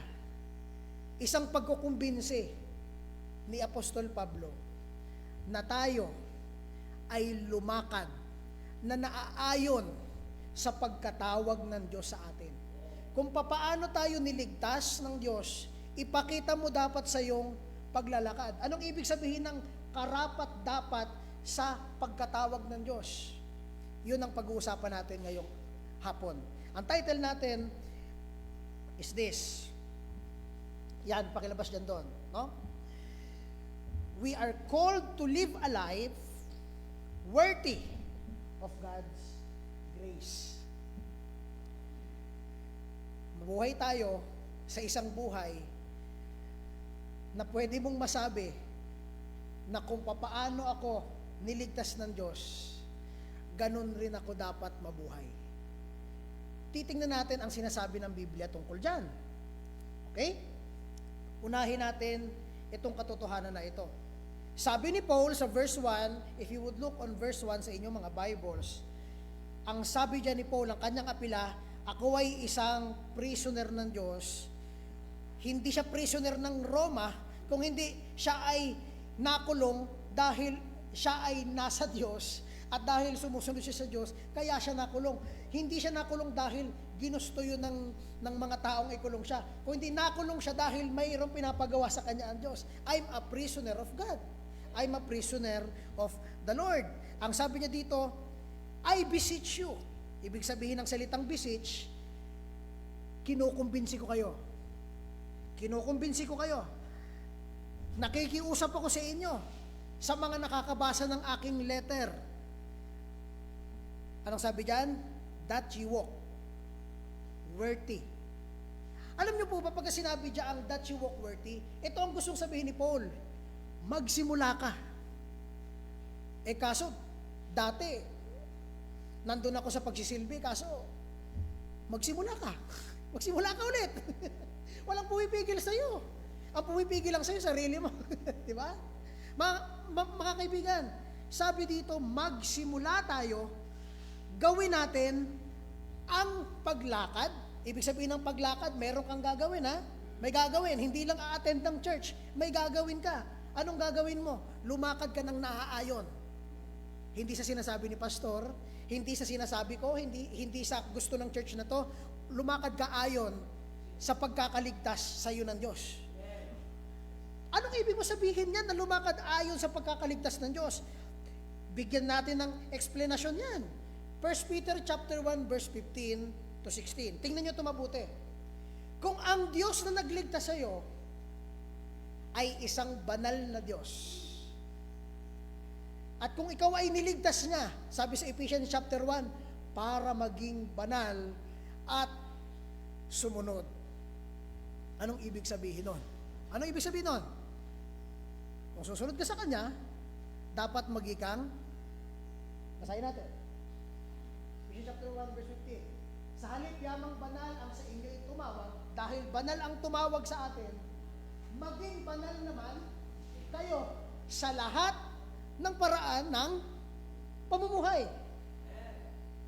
isang pagkukumbinsi ni Apostol Pablo na tayo ay lumakad na naaayon sa pagkatawag ng Diyos sa atin. Kung papaano tayo niligtas ng Diyos, ipakita mo dapat sa iyong paglalakad. Anong ibig sabihin ng karapat-dapat sa pagkatawag ng Diyos? Yun ang pag-uusapan natin ngayong hapon. Ang title natin is this. Yan, pakilabas dyan doon. No? We are called to live a life worthy of God's grace. Mabuhay tayo sa isang buhay na pwede mong masabi na kung papaano ako niligtas ng Diyos, ganun rin ako dapat mabuhay. Titingnan natin ang sinasabi ng Biblia tungkol dyan. Okay? Unahin natin itong katotohanan na ito. Sabi ni Paul sa verse 1, if you would look on verse 1 sa inyong mga Bibles, ang sabi dyan ni Paul, ang kanyang apila, ako ay isang prisoner ng Diyos. Hindi siya prisoner ng Roma, kung hindi siya ay nakulong dahil siya ay nasa Diyos at dahil sumusunod siya sa Diyos, kaya siya nakulong. Hindi siya nakulong dahil ginusto yun ng mga taong ikulong siya. Kung hindi nakulong siya dahil mayroong pinapagawa sa kanya ang Diyos. I'm a prisoner of God. I'm a prisoner of the Lord. Ang sabi niya dito, I beseech you. Ibig sabihin ng salitang beseech, kinukumbinsi ko kayo. Kinukumbinsi ko kayo. Nakikiusap ako sa inyo sa mga nakakabasa ng aking letter. Anong sabi dyan? That you walk worthy. Alam niyo po ba, pagka sinabi diyan that you walk worthy, ito ang gustong sabihin ni Paul, magsimula ka. Kaso, dati, nandun ako sa pagsisilbi, kaso, magsimula ka. Magsimula ka ulit. Walang pumipigil sa'yo. Ang pumipigil lang sa'yo, sarili mo. Di ba? Mga kaibigan, sabi dito, magsimula tayo, gawin natin ang paglakad. Ibig sabihin ng paglakad, meron kang gagawin, ha? May gagawin. Hindi lang a-attend ng church. May gagawin ka. Anong gagawin mo? Lumakad ka ng naaayon. Hindi sa sinasabi ni pastor, hindi sa sinasabi ko, hindi sa gusto ng church na to. Lumakad ka ayon sa pagkakaligtas sa iyo ng Diyos. Anong ibig mo sabihin yan na lumakad ayon sa pagkakaligtas ng Diyos? Bigyan natin ng explanation yan. 1 Peter chapter 1 verse 15 to 16. Tingnan nyo ito mabuti. Kung ang Diyos na nagligtas sa iyo ay isang banal na Diyos, at kung ikaw ay niligtas niya, sabi sa Ephesians chapter 1, para maging banal at sumunod. Anong ibig sabihin nun? Anong ibig sabihin nun? Kung susunod ka sa Kanya, dapat magikang, basahin natin. Ephesians chapter 1 verse 15. Sa halip yamang banal ang sa inyo'y tumawag, dahil banal ang tumawag sa atin, maging banal naman kayo sa lahat ng paraan ng pamumuhay.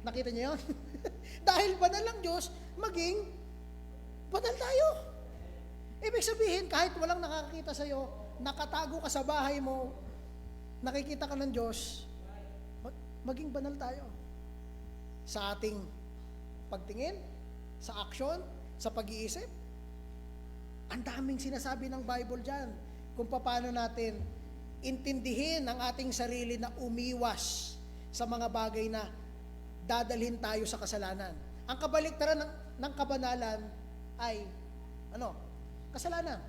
Nakita niyo yun? Dahil banal ang Diyos, maging banal tayo. Ibig sabihin, kahit walang nakakita sa'yo, nakatago ka sa bahay mo, nakikita ka ng Diyos, maging banal tayo. Sa ating pagtingin, sa aksyon, sa pag-iisip. Ang daming sinasabi ng Bible dyan kung paano natin intindihin ang ating sarili na umiwas sa mga bagay na dadalhin tayo sa kasalanan. Ang kabaliktaran ng kabanalan ay kasalanan.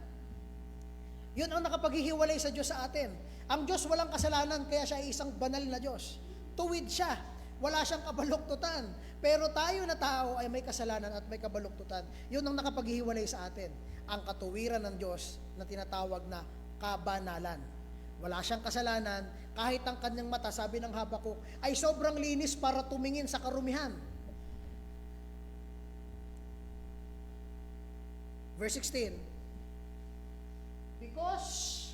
Yun ang nakapaghihiwalay sa Diyos sa atin. Ang Diyos walang kasalanan, kaya siya ay isang banal na Diyos. Tuwid siya. Wala siyang kabaluktutan. Pero tayo na tao ay may kasalanan at may kabaluktutan. Yun ang nakapaghihiwalay sa atin. Ang katuwiran ng Diyos na tinatawag na kabanalan. Wala siyang kasalanan, kahit ang kanyang mata, sabi ng Habakuk, ay sobrang linis para tumingin sa karumihan. Verse 16, because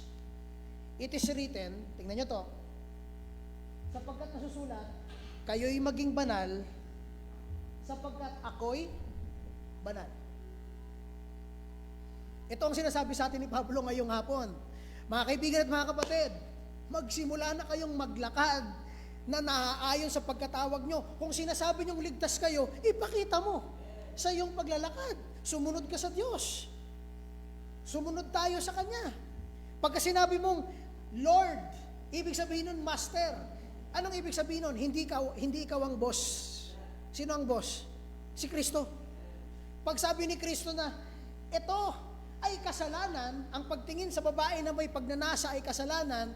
it is written, tingnan nyo to, sapagkat nasusulat, kayo'y maging banal, sapagkat ako'y banal. Ito ang sinasabi sa atin ni Pablo ngayong hapon. Mga kaibigan at mga kapatid, magsimula na kayong maglakad na naaayon sa pagkatawag nyo. Kung sinasabi nyong ligtas kayo, ipakita mo sa iyong paglalakad. Sumunod ka sa Diyos. Sumunod tayo sa Kanya. Pagka sinabi mong, Lord, ibig sabihin nun, Master. Anong ibig sabihin nun? Hindi ikaw ang boss. Sino ang boss? Si Kristo. Pag sabi ni Kristo na, ito ay kasalanan, ang pagtingin sa babae na may pagnanasa ay kasalanan,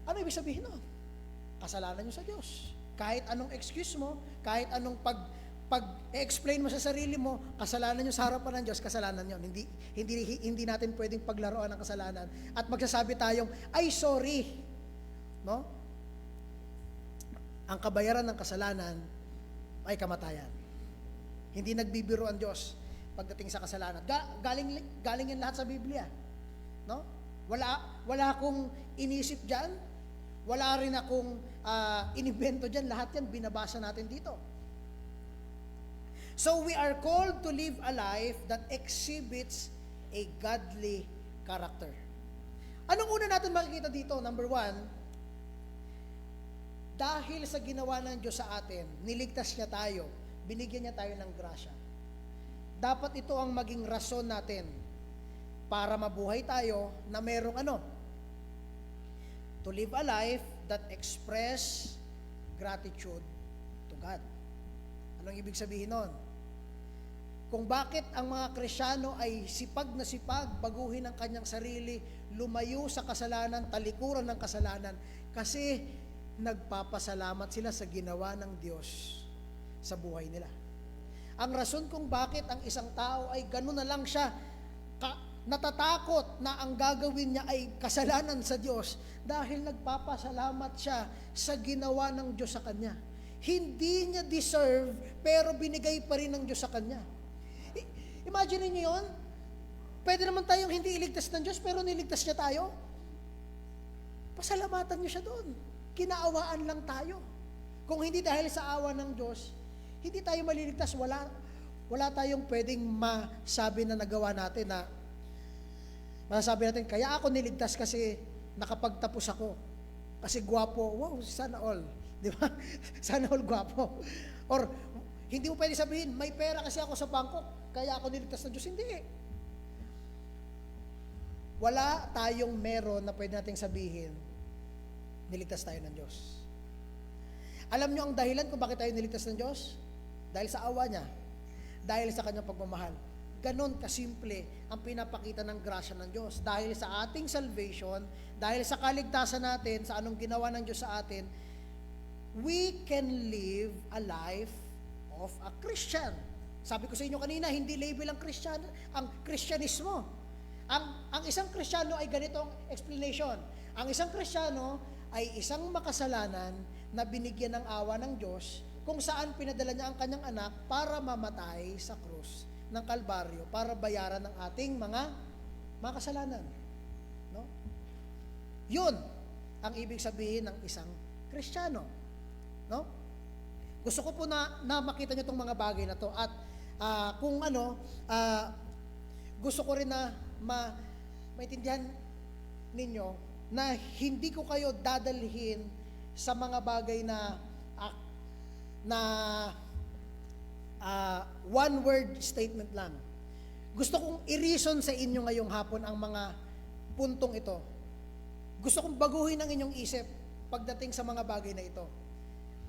ano ibig sabihin nun? Kasalanan nyo sa Diyos. Kahit anong excuse mo, kahit anong pag-explain mo sa sarili mo, kasalanan nyo sa harapan ng Diyos, kasalanan nyo. Hindi natin pwedeng paglaruan ng kasalanan. At magsasabi tayong, ay sorry. No? Ang kabayaran ng kasalanan ay kamatayan. Hindi nagbibiro ang Diyos pagdating sa kasalanan. Galing yan lahat sa Biblia. No? Wala akong inisip dyan. Wala rin akong inimbento dyan. Lahat yan binabasa natin dito. So we are called to live a life that exhibits a godly character. Anong una natin makikita dito? Number 1, dahil sa ginawa ng Diyos sa atin, niligtas niya tayo, binigyan niya tayo ng grasya. Dapat ito ang maging rason natin para mabuhay tayo na merong to live a life that express gratitude to God. Anong ibig sabihin nun? Kung bakit ang mga Kristyano ay sipag na sipag, baguhin ang kanyang sarili, lumayo sa kasalanan, talikuran ng kasalanan, kasi nagpapasalamat sila sa ginawa ng Diyos sa buhay nila. Ang rason kung bakit ang isang tao ay gano'n na lang siya natatakot na ang gagawin niya ay kasalanan sa Diyos dahil nagpapasalamat siya sa ginawa ng Diyos sa kanya. Hindi niya deserve, pero binigay pa rin ng Diyos sa kanya. Imagine niyo yun? Pwede naman tayong hindi iligtas ng Diyos, pero niligtas niya tayo. Pasalamatan niyo siya doon. Kinaawaan lang tayo. Kung hindi dahil sa awa ng Diyos, hindi tayo maliligtas. Wala tayong pwedeng masabi na nagawa natin na masasabi natin, kaya ako niligtas kasi nakapagtapos ako. Kasi gwapo. Wow, sana all. Di ba? Sana all gwapo. Or, hindi mo pwede sabihin, may pera kasi ako sa bangko, kaya ako niligtas ng Diyos. Hindi. Wala tayong meron na pwede nating sabihin, niligtas tayo ng Diyos. Alam nyo ang dahilan kung bakit tayo niligtas ng Diyos? Dahil sa awa niya. Dahil sa kanyang pagmamahal. Ganon kasimple ang pinapakita ng grasya ng Diyos. Dahil sa ating salvation, dahil sa kaligtasan natin, sa anong ginawa ng Diyos sa atin, we can live a life of a Christian. Sabi ko sa inyo kanina, hindi label ang Christian, ang Kristyanismo. Ang isang Kristiyano ay ganitong explanation. Ang isang Kristiyano ay isang makasalanan na binigyan ng awa ng Diyos kung saan pinadala niya ang kanyang anak para mamatay sa krus ng Kalbaryo para bayaran ng ating mga kasalanan. No? Yun ang ibig sabihin ng isang Kristiyano. No? Gusto ko po na makita niyo itong mga bagay na to at gusto ko rin na maintindihan ninyo na hindi ko kayo dadalhin sa mga bagay na one word statement lang. Gusto kong i-reason sa inyo ngayong hapon ang mga puntong ito. Gusto kong baguhin ang inyong isip pagdating sa mga bagay na ito.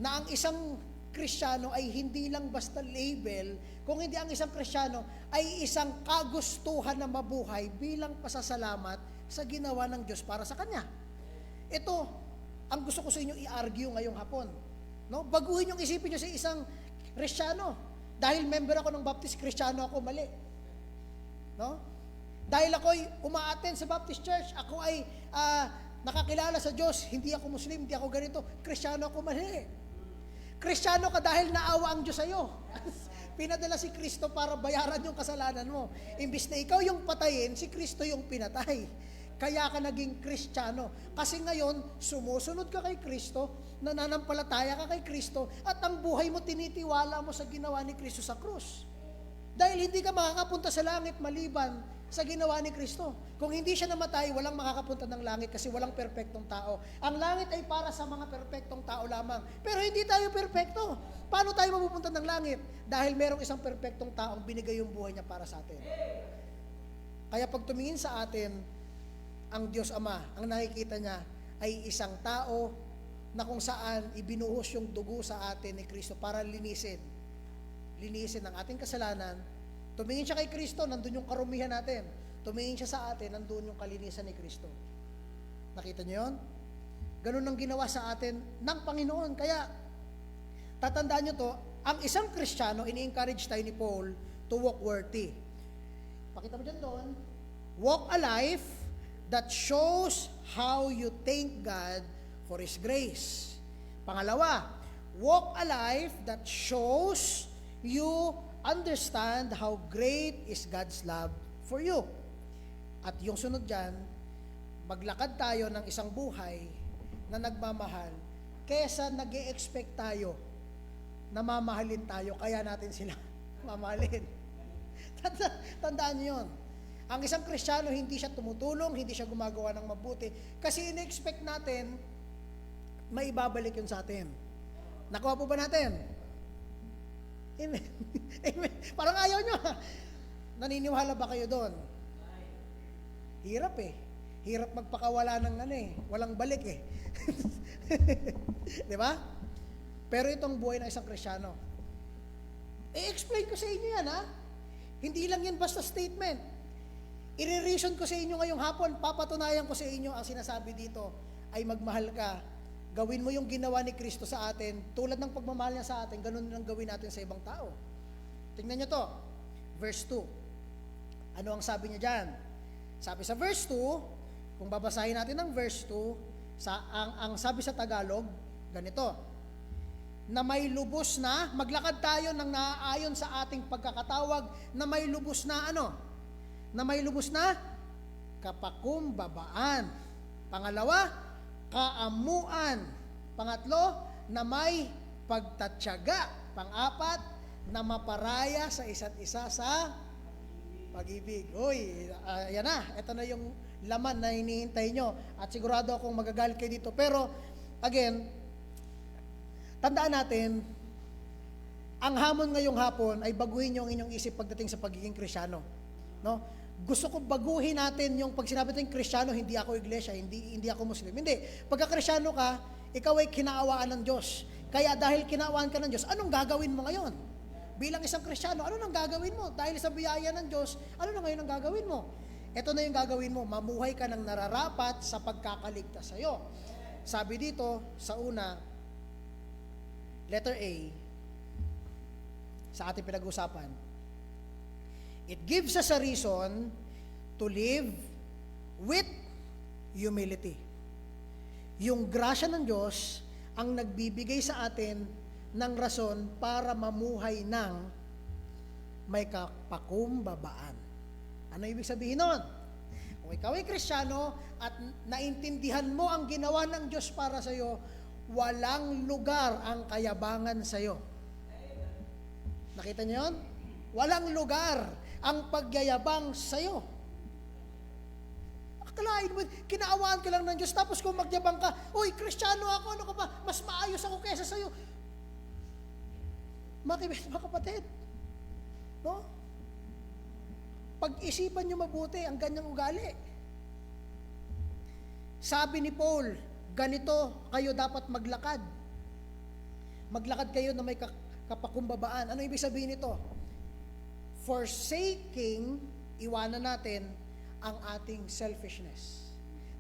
Na ang isang Kristiyano ay hindi lang basta label, kung hindi ang isang Kristiyano ay isang kagustuhan na mabuhay bilang pasasalamat sa ginawa ng Diyos para sa Kanya. Ito ang gusto ko sa inyo i-argue ngayong hapon. No? Baguhin yung isipin nyo sa isang Kristiyano. Dahil member ako ng Baptist, Kristiyano ako, mali. No? Dahil ako'y umaattend sa Baptist Church, ako ay nakakilala sa Diyos, hindi ako Muslim, hindi ako ganito, Kristiyano ako, mali. Kristiyano ka dahil naawa ang Diyos sa'yo. Pinadala si Kristo para bayaran yung kasalanan mo. Imbis na ikaw yung patayin, si Kristo yung pinatay. Kaya ka naging Kristiyano. Kasi ngayon, sumusunod ka kay Kristo, nananampalataya ka kay Kristo, at ang buhay mo tinitiwala mo sa ginawa ni Kristo sa krus. Dahil hindi ka makakapunta sa langit maliban sa ginawa ni Kristo. Kung hindi siya namatay, walang makakapunta ng langit kasi walang perpektong tao. Ang langit ay para sa mga perpektong tao lamang. Pero hindi tayo perpekto. Paano tayo mapupunta ng langit? Dahil merong isang perpektong taong binigay yung buhay niya para sa atin. Kaya pag tumingin sa atin, ang Diyos Ama, ang nakikita niya ay isang tao na kung saan ibinuhos yung dugo sa atin ni Kristo para linisin ang ating kasalanan. Tumingin siya kay Kristo, nandun yung karumihan natin. Tumingin siya sa atin, nandun yung kalinisan ni Kristo. Nakita niyo yun? Ganun ang ginawa sa atin ng Panginoon. Kaya, tatandaan niyo to, ang isang Kristiyano, ini-encourage tayo ni Paul to walk worthy. Pakita mo dyan doon, walk a life that shows how you thank God for His grace. Pangalawa, walk a life that shows you understand how great is God's love for you. At yung sunod dyan, maglakad tayo ng isang buhay na nagmamahal kesa nag-e-expect tayo na mamahalin tayo, kaya natin sila mamahalin. Tandaan niyo yun. Ang isang Kristiyano, hindi siya tumutulong, hindi siya gumagawa ng mabuti. Kasi in-expect natin, may ibabalik yun sa atin. Nakuha po ba natin? Amen. Amen. Parang ayaw nyo. Naniniwala ba kayo doon? Hirap eh. Hirap magpakawala ng walang balik eh. Di ba? Pero itong buhay ng isang Kristiyano. I-explain ko sa inyo yan ha. Hindi lang yan basta statement. I-reason ko sa inyo ngayong hapon, papatunayan ko sa inyo ang sinasabi dito ay magmahal ka. Gawin mo yung ginawa ni Kristo sa atin, tulad ng pagmamahal niya sa atin, ganun ang gawin natin sa ibang tao. Tingnan nyo to. Verse 2. Ano ang sabi niya dyan? Sabi sa verse 2, kung babasahin natin ang verse 2, ang sabi sa Tagalog, ganito, na may lubos na, maglakad tayo ng naaayon sa ating pagkakatawag, na may lubos na ano? Na may lubos na kapakumbabaan. Pangalawa, kaamuan. Pangatlo, na may pagtatyaga. Pang-apat, na maparaya sa isa't isa sa pag-ibig. Uy, yan na. Ito na yung laman na hinihintay nyo. At sigurado akong magagalit kayo dito. Pero, again, tandaan natin, ang hamon ngayong hapon ay baguhin nyo ang inyong isip pagdating sa pagiging Kristyano. No? Gusto ko baguhin natin yung pag sinabi natin Kristyano, hindi ako iglesia, hindi ako Muslim. Hindi. Pagka Kristyano ka, ikaw ay kinaawaan ng Diyos. Kaya dahil kinaawaan ka ng Diyos, anong gagawin mo ngayon? Bilang isang Kristyano, ano nang gagawin mo? Dahil sa biyaya ng Diyos, ano na ngayon ang gagawin mo? Ito na yung gagawin mo, mamuhay ka ng nararapat sa pagkakaligtas sa'yo. Sabi dito, sa una, letter A, sa ating pinag-usapan, it gives us a reason to live with humility. Yung grasya ng Diyos ang nagbibigay sa atin ng rason para mamuhay ng may kapakumbabaan. Ano ibig sabihin nun? Kung ikaw ay Kristyano at naintindihan mo ang ginawa ng Diyos para sa iyo, walang lugar ang kayabangan sa iyo. Nakita niyo yun? Walang lugar ang pagyayabang sa iyo. Akalain mo, kinaawaan ka lang ng Diyos, tapos kung magyabang ka, uy, Kristyano ako, ano ka ba? Mas maayos ako kaysa sa iyo. Mga kapatid, no? Pag-isipan nyo mabuti ang ganyang ugali. Sabi ni Paul, ganito kayo dapat maglakad. Maglakad kayo na may kapakumbabaan. Ano ibig sabihin nito? Forsaking, iwanan natin ang ating selfishness.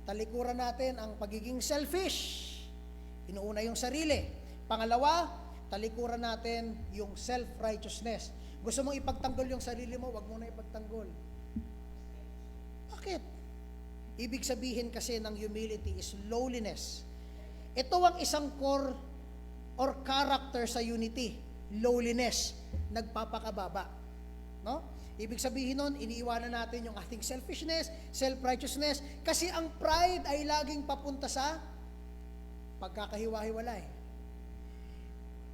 Talikuran natin ang pagiging selfish. Inuuna yung sarili. Pangalawa, talikuran natin yung self-righteousness. Gusto mong ipagtanggol yung sarili mo, wag mo na ipagtanggol. Bakit? Ibig sabihin kasi ng humility is lowliness. Ito ang isang core or character sa unity, lowliness, nagpapakababa. No? Ibig sabihin nun, iniiwanan natin yung ating selfishness, self-righteousness, kasi ang pride ay laging papunta sa pagkakahiwa-hiwalay.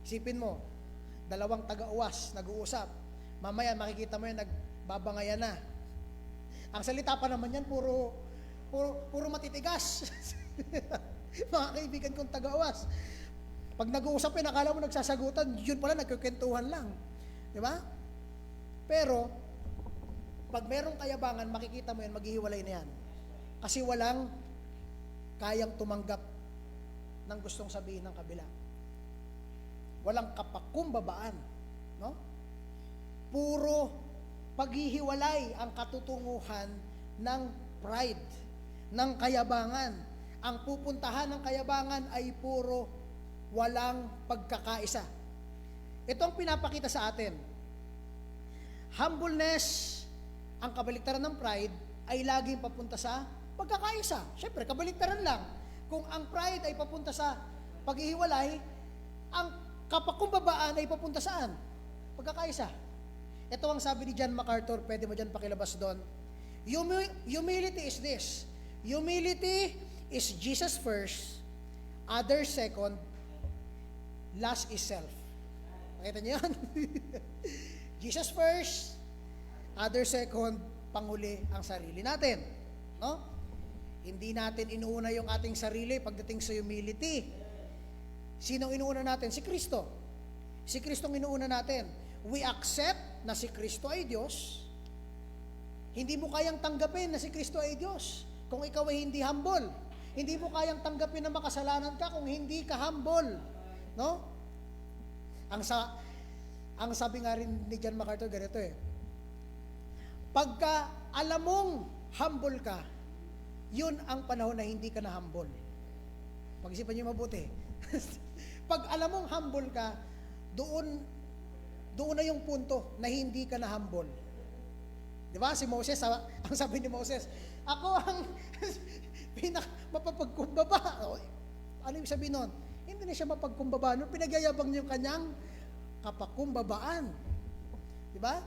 Isipin mo, dalawang taga-uwas, nag-uusap. Mamaya makikita mo yan, nagbabangayan na. Ang salita pa naman yan, puro matitigas. Mga kaibigan kong taga-uwas. Pag nag-uusap yan, akala mo nagsasagutan, yun pala, nagkukentuhan lang. Di ba? Pero, pag merong kayabangan, makikita mo yan, maghihiwalay na yan. Kasi walang kayang tumanggap ng gustong sabihin ng kabila. Walang kapakumbabaan, no? Puro paghihiwalay ang katutunguhan ng pride, ng kayabangan. Ang pupuntahan ng kayabangan ay puro walang pagkakaisa. Ito ang pinapakita sa atin. Humbleness, ang kabaliktaran ng pride, ay laging papunta sa pagkakaisa. Siyempre, kabaliktaran lang. Kung ang pride ay papunta sa paghihiwalay, ang kapakumbabaan ay papunta saan? Pagkakaisa. Ito ang sabi ni John MacArthur, pwede mo dyan pakilabas doon. Humility is this. Humility is Jesus first, others second, last is self. Nakita niyo yan? Jesus first, others second, panghuli ang sarili natin. No? Hindi natin inuuna yung ating sarili pagdating sa humility. Sinong inuuna natin? Si Kristo. Si Kristo ang inuuna natin. We accept na si Kristo ay Diyos. Hindi mo kayang tanggapin na si Kristo ay Diyos kung ikaw ay hindi humble. Hindi mo kayang tanggapin na makasalanan ka kung hindi ka humble. No? Ang sabi nga rin ni John MacArthur, ganito pagka alam mong humble ka, yun ang panahon na hindi ka na humble. Pag-isipan niyo mabuti. Pag alam mong humble ka, doon na yung punto na hindi ka na humble. Di ba? Si Moses, ang sabi ni Moses, ako ang mapapagkumbaba. O, ano yung sabihin nun? Hindi na siya mapagkumbaba. Nung pinagyayabang niyo yung kanyang kapakumbabaan. Di ba?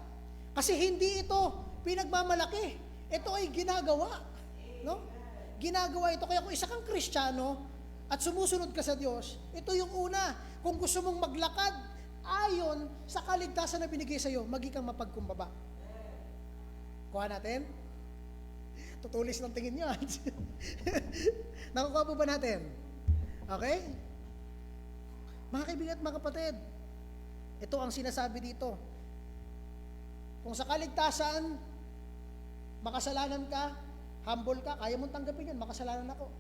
Kasi hindi ito pinagmamalaki. Ito ay ginagawa. No? Ginagawa ito. Kaya kung isa kang Kristiyano at sumusunod ka sa Diyos, ito yung una. Kung gusto mong maglakad ayon sa kaligtasan na binigay sa iyo, maging kang mapagkumbaba. Kuha natin? Tutulis ng tingin nyo. Nakukuha po ba natin? Okay? Mga kaibigan at mga kapatid, ito ang sinasabi dito. Kung sa kaligtasan, makasalanan ka, humble ka, kaya mong tanggapin yan, makasalanan ako.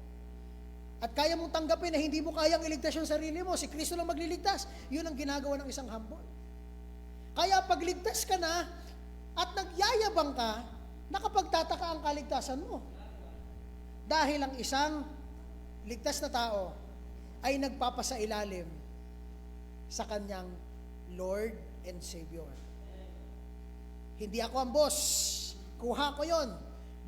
At kaya mong tanggapin na hindi mo kayang iligtas yung sarili mo, si Kristo lang magliligtas, yun ang ginagawa ng isang humble. Kaya pagligtas ka na, at nagyayabang ka, nakapagtataka ang kaligtasan mo. Dahil ang isang ligtas na tao ay nagpapasailalim sa kanyang Lord and Savior. Hindi ako ang boss. Kuha ko yon.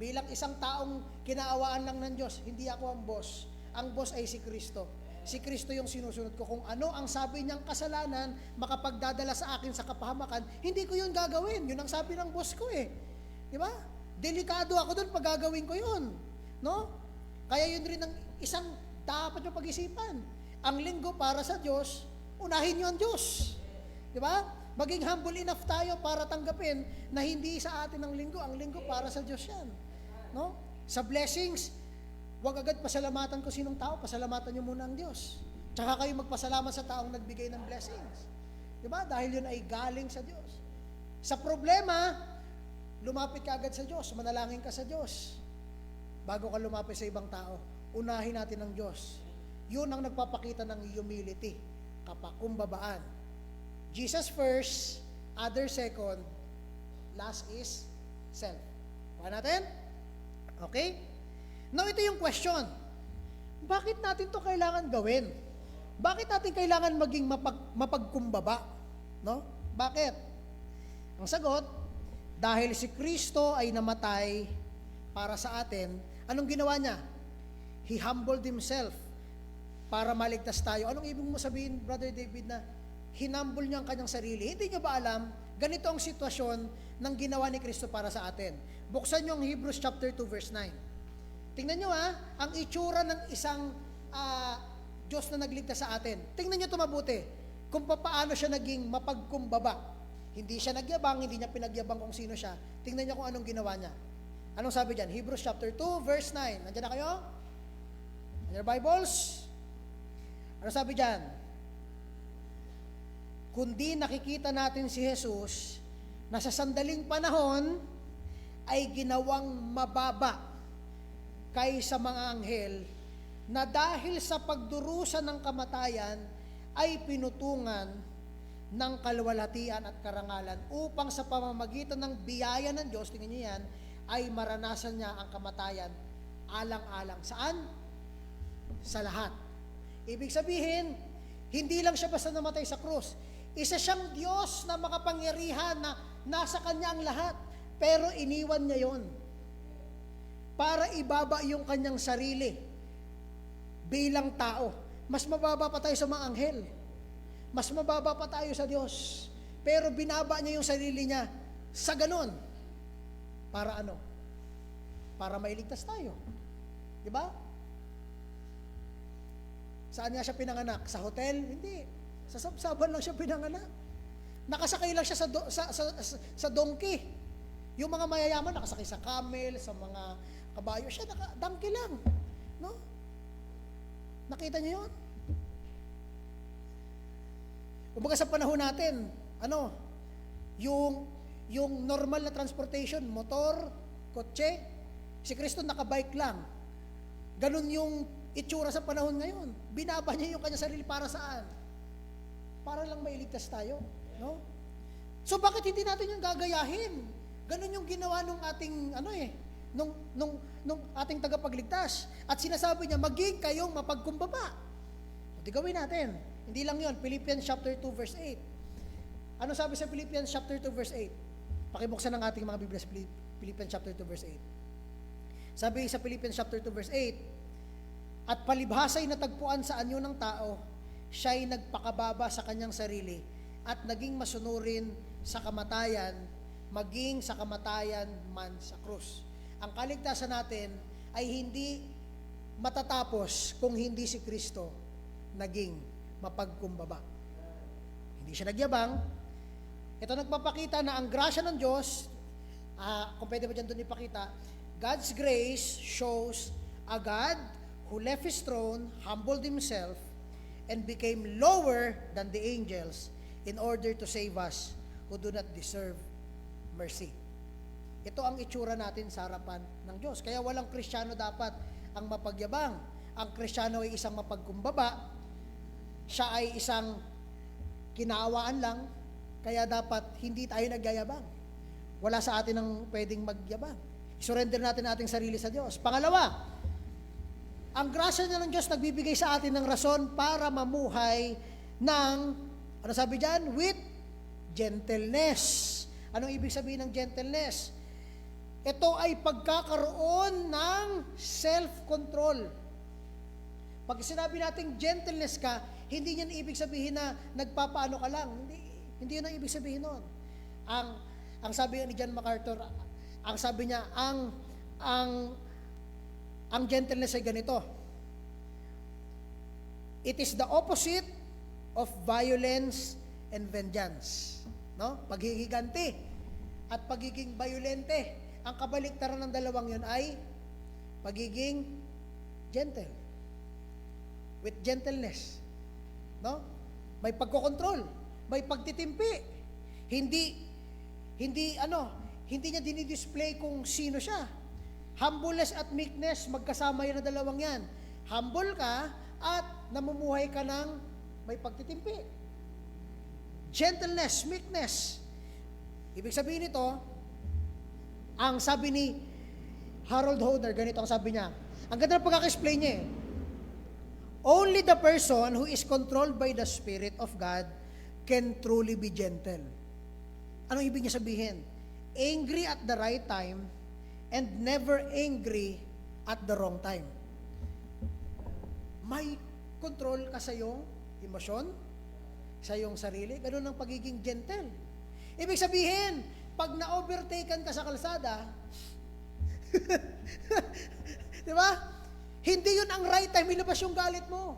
Bilang isang taong kinaawaan lang ng Diyos, hindi ako ang boss. Ang boss ay si Kristo. Si Kristo yung sinusunod ko. Kung ano ang sabi niyang kasalanan, makapagdadala sa akin sa kapahamakan, hindi ko yun gagawin. Yun ang sabi ng boss ko eh. Di ba? Delikado ako doon pag gagawin ko yun. No? Kaya yun rin ang isang dapat yung pag-isipan. Ang linggo para sa Diyos, unahin niyo ang Diyos. Di ba? Maging humble enough tayo para tanggapin na hindi sa atin ang linggo para sa Diyos yan. No? Sa blessings, huwag agad pasalamatan ko sinong tao, pasalamatan niyo muna ang Diyos. Tsaka kayo magpasalamat sa taong nagbigay ng blessings. Di ba? Dahil yun ay galing sa Diyos. Sa problema, lumapit ka agad sa Diyos, manalangin ka sa Diyos. Bago ka lumapit sa ibang tao, unahin natin ang Diyos. Yun ang nagpapakita ng humility, kapakumbabaan. Jesus first, other second, last is self. Kuha natin? Okay? Now, ito yung question. Bakit natin to kailangan gawin? Bakit natin kailangan maging mapagkumbaba? No? Bakit? Ang sagot, dahil si Kristo ay namatay para sa atin, anong ginawa niya? He humbled himself para maligtas tayo. Anong ibig mo sabihin, Brother David, na hinumble niya ang kanyang sarili? Hindi niyo ba alam, ganito ang sitwasyon ng ginawa ni Kristo para sa atin. Buksan niyo ang Hebrews chapter 2 verse 9. Tingnan niyo ang itsura ng isang Diyos na nagligtas sa atin. Tingnan niyo ito mabuti, kung paano siya naging mapagkumbaba. Hindi siya nagyabang, hindi niya pinagyabang kung sino siya. Tingnan niyo kung anong ginawa niya. Anong sabi diyan? Hebrews chapter 2 verse 9. Nandiyan na kayo? In your Bibles? Ano sabi diyan? Kundi nakikita natin si Jesus na sa sandaling panahon ay ginawang mababa kaysa mga anghel, na dahil sa pagdurusa ng kamatayan ay pinutungan ng kalwalhatian at karangalan upang sa pamamagitan ng biyaya ng Diyos, tingnan niyo yan, ay maranasan niya ang kamatayan alang-alang. Saan? Sa lahat. Ibig sabihin, hindi lang siya basta namatay sa krus. Isa siyang Diyos na makapangyarihan na nasa Kanya ang lahat. Pero iniwan niya yon para ibaba yung Kanyang sarili bilang tao. Mas mababa pa tayo sa mga anghel. Mas mababa pa tayo sa Diyos. Pero binaba niya yung sarili niya sa ganon. Para ano? Para mailigtas tayo. Di ba? Saan nga siya pinanganak? Sa hotel? Hindi. Sa sabsaban lang siya pinanganak. Nakasakay lang siya sa donkey. Yung mga mayayaman nakasakay sa camel, sa mga kabayo, siya donkey lang. No? Nakita niyo yun? Kumbaga sa panahon natin, yung normal na transportation, motor, kotse, si Kristo nakabike lang. Ganun yung itsura sa panahon ngayon. Binaba niya yung kanya sarili para saan? Para lang mailigtas tayo, no? So bakit hindi natin yung gagayahin? Ganun yung ginawa nung ating nung ating tagapagligtas. At sinasabi niya, maging kayong mapagkumbaba. So, di gawin natin. Hindi lang yun. Philippians chapter 2 verse 8. Ano sabi sa Philippians chapter 2 verse 8? Pakibuksan ng ating mga Biblia sa Philippians chapter 2 verse 8. Sabi sa Philippians chapter 2 verse 8, at palibhasa'y natagpuan sa anyo ng tao, siya'y nagpakababa sa kanyang sarili at naging masunurin sa kamatayan, maging sa kamatayan man sa krus. Ang kaligtasan natin ay hindi matatapos kung hindi si Kristo naging mapagkumbaba. Hindi siya nagyabang. Ito nagpapakita na ang grasya ng Diyos, kung pwede ba dyan doon ipakita, God's grace shows a God who left His throne, humbled Himself, and became lower than the angels in order to save us who do not deserve mercy. Ito ang itsura natin sa harapan ng Diyos. Kaya walang Kristiyano dapat ang mapagyabang. Ang Kristiyano ay isang mapagkumbaba. Siya ay isang kinaawaan lang. Kaya dapat hindi tayo nagyayabang. Wala sa atin ang pwedeng magyabang. Surrender natin ating sarili sa Diyos. Pangalawa, ang grasya niya ng Diyos nagbibigay sa atin ng rason para mamuhay ng, ano sabi dyan? With gentleness. Anong ibig sabihin ng gentleness? Ito ay pagkakaroon ng self-control. Pag sinabi nating gentleness ka, hindi niyan ibig sabihin na nagpapaano ka lang. Hindi yun ang ibig sabihin nun. Ang sabi ni John MacArthur, ang sabi niya, ang gentleness ay ganito. It is the opposite of violence and vengeance. No? Paghihiganti at pagiging violente. Ang kabaliktaran ng dalawang yun ay pagiging gentle. With gentleness. No? May pagkokontrol, may pagtitimpi. Hindi niya dinidisplay kung sino siya. Humbleness at meekness, magkasama yan na dalawang yan. Humble ka at namumuhay ka ng may pagtitimpi. Gentleness, meekness. Ibig sabihin nito, ang sabi ni Harold Hoder, ganito ang sabi niya. Ang ganda ng pagkaka-explain niya eh. Only the person who is controlled by the Spirit of God can truly be gentle. Anong ibig niya sabihin? Angry at the right time and never angry at the wrong time. May control ka sa iyong emosyon, sa iyong sarili, ganun ang pagiging gentle. Ibig sabihin, pag na-overtaken ka sa kalsada, di ba? Hindi yun ang right time, ilabas yung galit mo.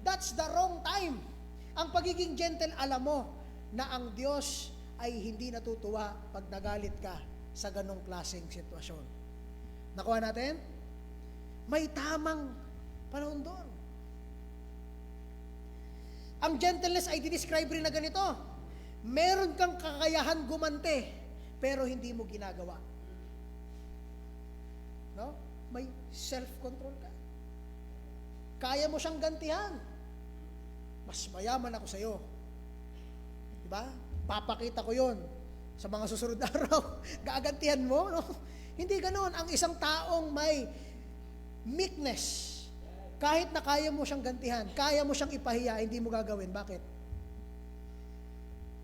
That's the wrong time. Ang pagiging gentle, alam mo na ang Diyos ay hindi natutuwa pag nagalit ka sa ganong klaseng sitwasyon. Nakuha natin? May tamang panahon doon. Ang gentleness ay dinescribe rin na ganito. Meron kang kakayahan gumante, pero hindi mo ginagawa. No? May self-control ka. Kaya mo siyang gantihan. Mas mayaman ako sa iyo. Diba? Papakita ko yon sa mga susunod na araw. Gagantihan mo, no? Hindi ganoon. Ang isang taong may meekness, kahit na kaya mo siyang gantihan, kaya mo siyang ipahiya, hindi mo gagawin. Bakit?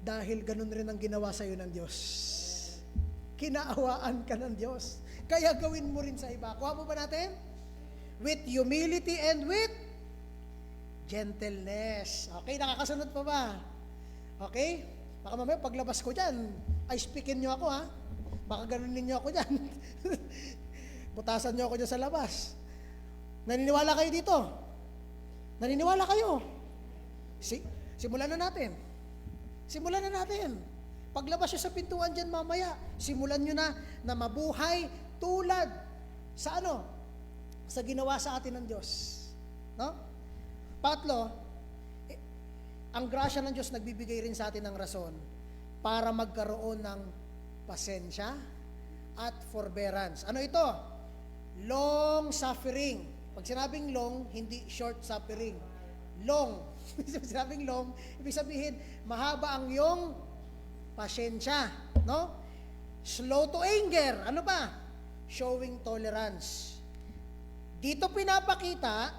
Dahil ganun rin ang ginawa sa iyo ng Diyos. Kinaawaan ka ng Diyos. Kaya gawin mo rin sa iba. Kuha mo ba natin? With humility and with gentleness. Okay, nakakasunod pa ba? Okay? Baka mamaya paglabas ko dyan, ay speakin nyo ako ha. Baka ganunin nyo ako dyan. Butasan nyo ako dyan sa labas. Naniniwala kayo dito? Naniniwala kayo? Simulan na natin. Simulan na natin. Paglabas nyo sa pintuan dyan mamaya, simulan nyo na mabuhay tulad sa sa ginawa sa atin ng Diyos. No? Pangatlo, ang grasya ng Diyos nagbibigay rin sa atin ng rason para magkaroon ng pasensya at forbearance. Ano ito? Long suffering. Pag sinabing long, hindi short suffering. Long. Sinabing long, ibig sabihin, mahaba ang iyong pasensya. No? Slow to anger. Ano ba? Showing tolerance. Dito pinapakita,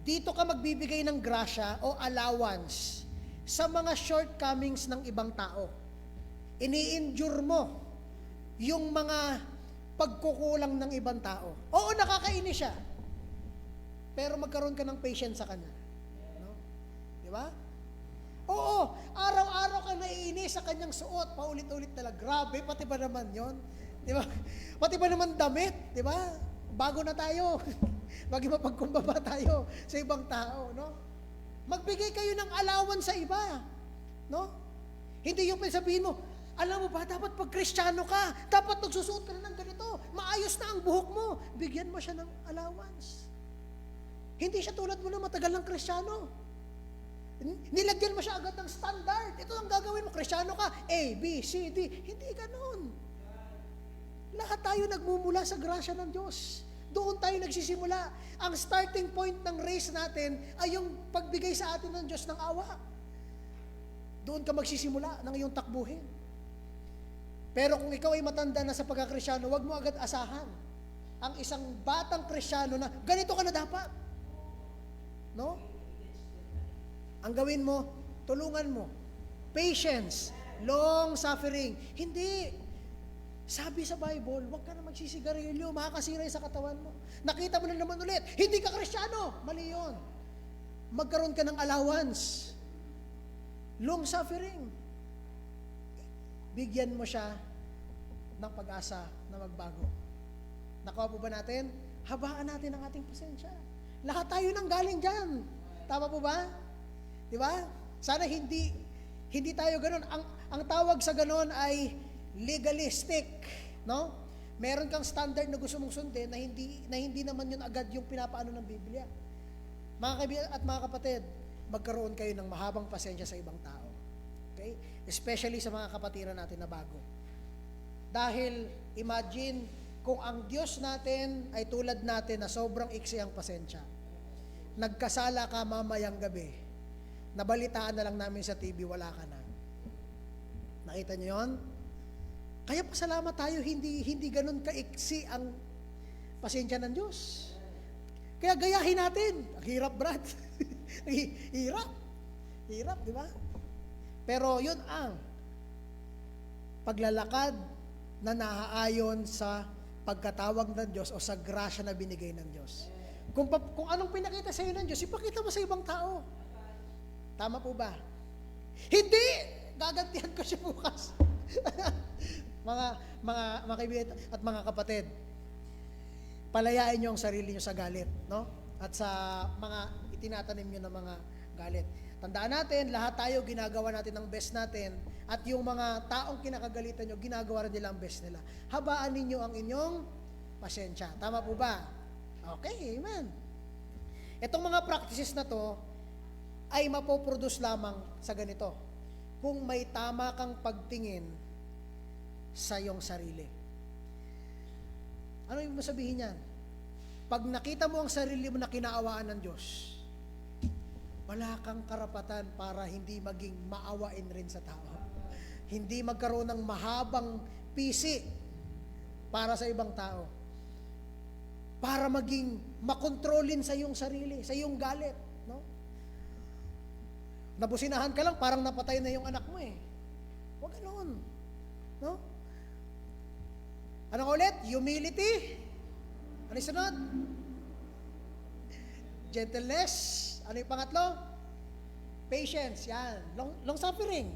dito ka magbibigay ng grasya o allowance sa mga shortcomings ng ibang tao. Ini-endure mo yung mga pagkukulang ng ibang tao. Oo, nakakainis siya. Pero magkaroon ka ng patience sa kanya. No? Di ba? Oo, araw-araw ka naiinis sa kanyang suot, paulit-ulit talaga. Grabe, pati ba naman yon? Di ba? Pati ba naman damit? Di ba? Bago na tayo. Bagay mapagkumbaba tayo sa ibang tao, no? Magbigay kayo ng allowance sa iba, no? Hindi yung sabihin mo, alam mo ba, dapat pag Kristiyano ka, dapat nagsusuot ka na ng ganito, maayos na ang buhok mo, bigyan mo siya ng allowance. Hindi siya tulad mo na matagal ng Kristiyano. Nilagyan mo siya agad ng standard. Ito ang gagawin mo, Kristiyano ka, A, B, C, D. Hindi ganun. Lahat tayo nagmumula sa grasya ng Diyos. Doon tayo nagsisimula. Ang starting point ng race natin ay yung pagbigay sa atin ng Diyos ng awa. Doon ka magsisimula ng iyong takbuhin. Pero kung ikaw ay matanda na sa pagkakristyano, huwag mo agad asahan ang isang batang kristyano na ganito ka na dapat. No? Ang gawin mo, tulungan mo. Patience, long suffering. Hindi. Sabi sa Bible, huwag ka na magsisigarilyo, makakasira sa katawan mo. Nakita mo na naman ulit, hindi ka kristyano. Mali yun. Magkaroon ka ng allowance. Long suffering. Bigyan mo siya ng pag-asa na magbago. Nakuha po ba natin? Habaan natin ang ating pasensya. Lahat tayo nang galing dyan. Tama po ba? Di ba? Sana hindi tayo ganun. Ang tawag sa ganun ay legalistic, no? Meron kang standard na gusto mong sundin na hindi naman yun agad yung pinapaano ng Biblia. Mga kaibigan at mga kapatid, magkaroon kayo ng mahabang pasensya sa ibang tao. Okay? Especially sa mga kapatiran natin na bago. Dahil imagine kung ang Diyos natin ay tulad natin na sobrang iksi ang pasensya. Nagkasala ka mamayang gabi. Nabalitaan na lang namin sa TV, wala ka na. Nakita niyo yun? Kaya pasalamat tayo, hindi ganun kaiksi ang pasensya ng Diyos. Kaya gayahin natin. Ang hirap, Brad. Hirap, di ba? Pero yun ang paglalakad na naaayon sa pagkatawag ng Diyos o sa grasya na binigay ng Diyos. Kung anong pinakita sa iyo ng Diyos, ipakita mo sa ibang tao. Tama po ba? Hindi! Gagantihan ko siya bukas. mga kaibigan at mga kapatid, palayain niyo ang sarili niyo sa galit, no? At sa mga itinatanim niyo na mga galit. Tandaan natin, lahat tayo ginagawa natin ang best natin at yung mga taong kinakagalitan niyo, ginagawa rin nila ang best nila. Habaan ninyo ang inyong pasensya. Tama po ba? Okay, amen. Itong mga practices na to ay mapoproduce lamang sa ganito. Kung may tama kang pagtingin sa iyong sarili. Ano yung masabihin yan? Pag nakita mo ang sarili mo na kinaawaan ng Diyos, wala kang karapatan para hindi maging maawain rin sa tao. Hindi magkaroon ng mahabang pisi para sa ibang tao. Para maging makontrolin sa iyong sarili, sa iyong galit. No? Nabusinahan ka lang, parang napatay na yung anak mo eh. Huwag ganoon. No? Ano ulit? Humility. Ano yung sunod? Gentleness. Ano yung pangatlo? Patience. Yan. Long suffering.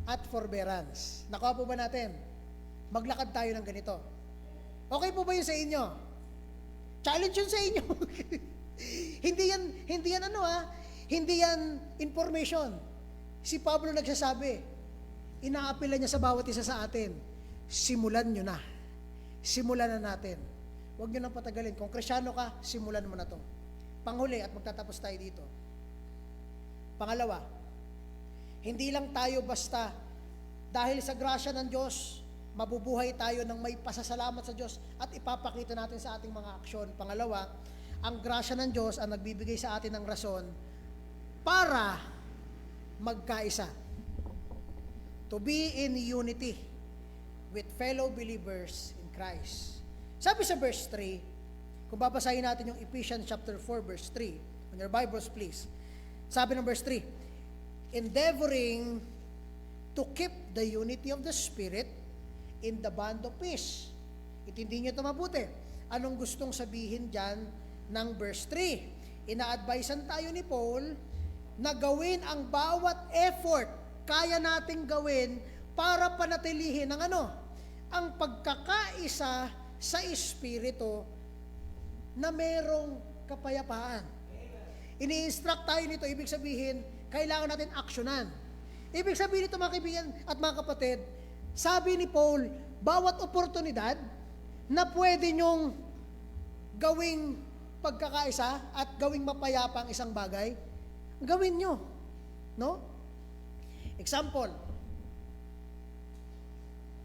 At forbearance. Nakuha po ba natin? Maglakad tayo ng ganito. Okay po ba yun sa inyo? Challenge yun sa inyo. Hindi yan information. Si Pablo nagsasabi, inaapila niya sa bawat isa sa atin, simulan nyo na. Simulan na natin. Huwag nyo nang patagalin. Kung Kristiyano ka, simulan mo na to. Panghuli, at magtatapos tayo dito. Pangalawa, hindi lang tayo basta dahil sa grasya ng Diyos, mabubuhay tayo ng may pasasalamat sa Diyos at ipapakita natin sa ating mga aksyon. Pangalawa, ang grasya ng Diyos ang nagbibigay sa atin ng rason para magkaisa. To be in unity with fellow believers in Christ. Sabi sa verse 3, kung babasahin natin yung Ephesians chapter 4 verse 3, on your Bibles please. Sabi ng verse 3, endeavoring to keep the unity of the Spirit in the bond of peace. Intindi nyo ito mabuti. Anong gustong sabihin dyan ng verse 3? Ina-advisean tayo ni Paul na gawin ang bawat effort kaya nating gawin para panatilihin ang ano? Ang pagkakaisa sa Espiritu na merong kapayapaan. Ini-instruct tayo nito, ibig sabihin, kailangan natin aksyonan. Ibig sabihin nito mga kaibigan at mga kapatid, sabi ni Paul, bawat oportunidad na pwede nyong gawing pagkakaisa at gawing mapayapa ang isang bagay, gawin nyo. No? Example,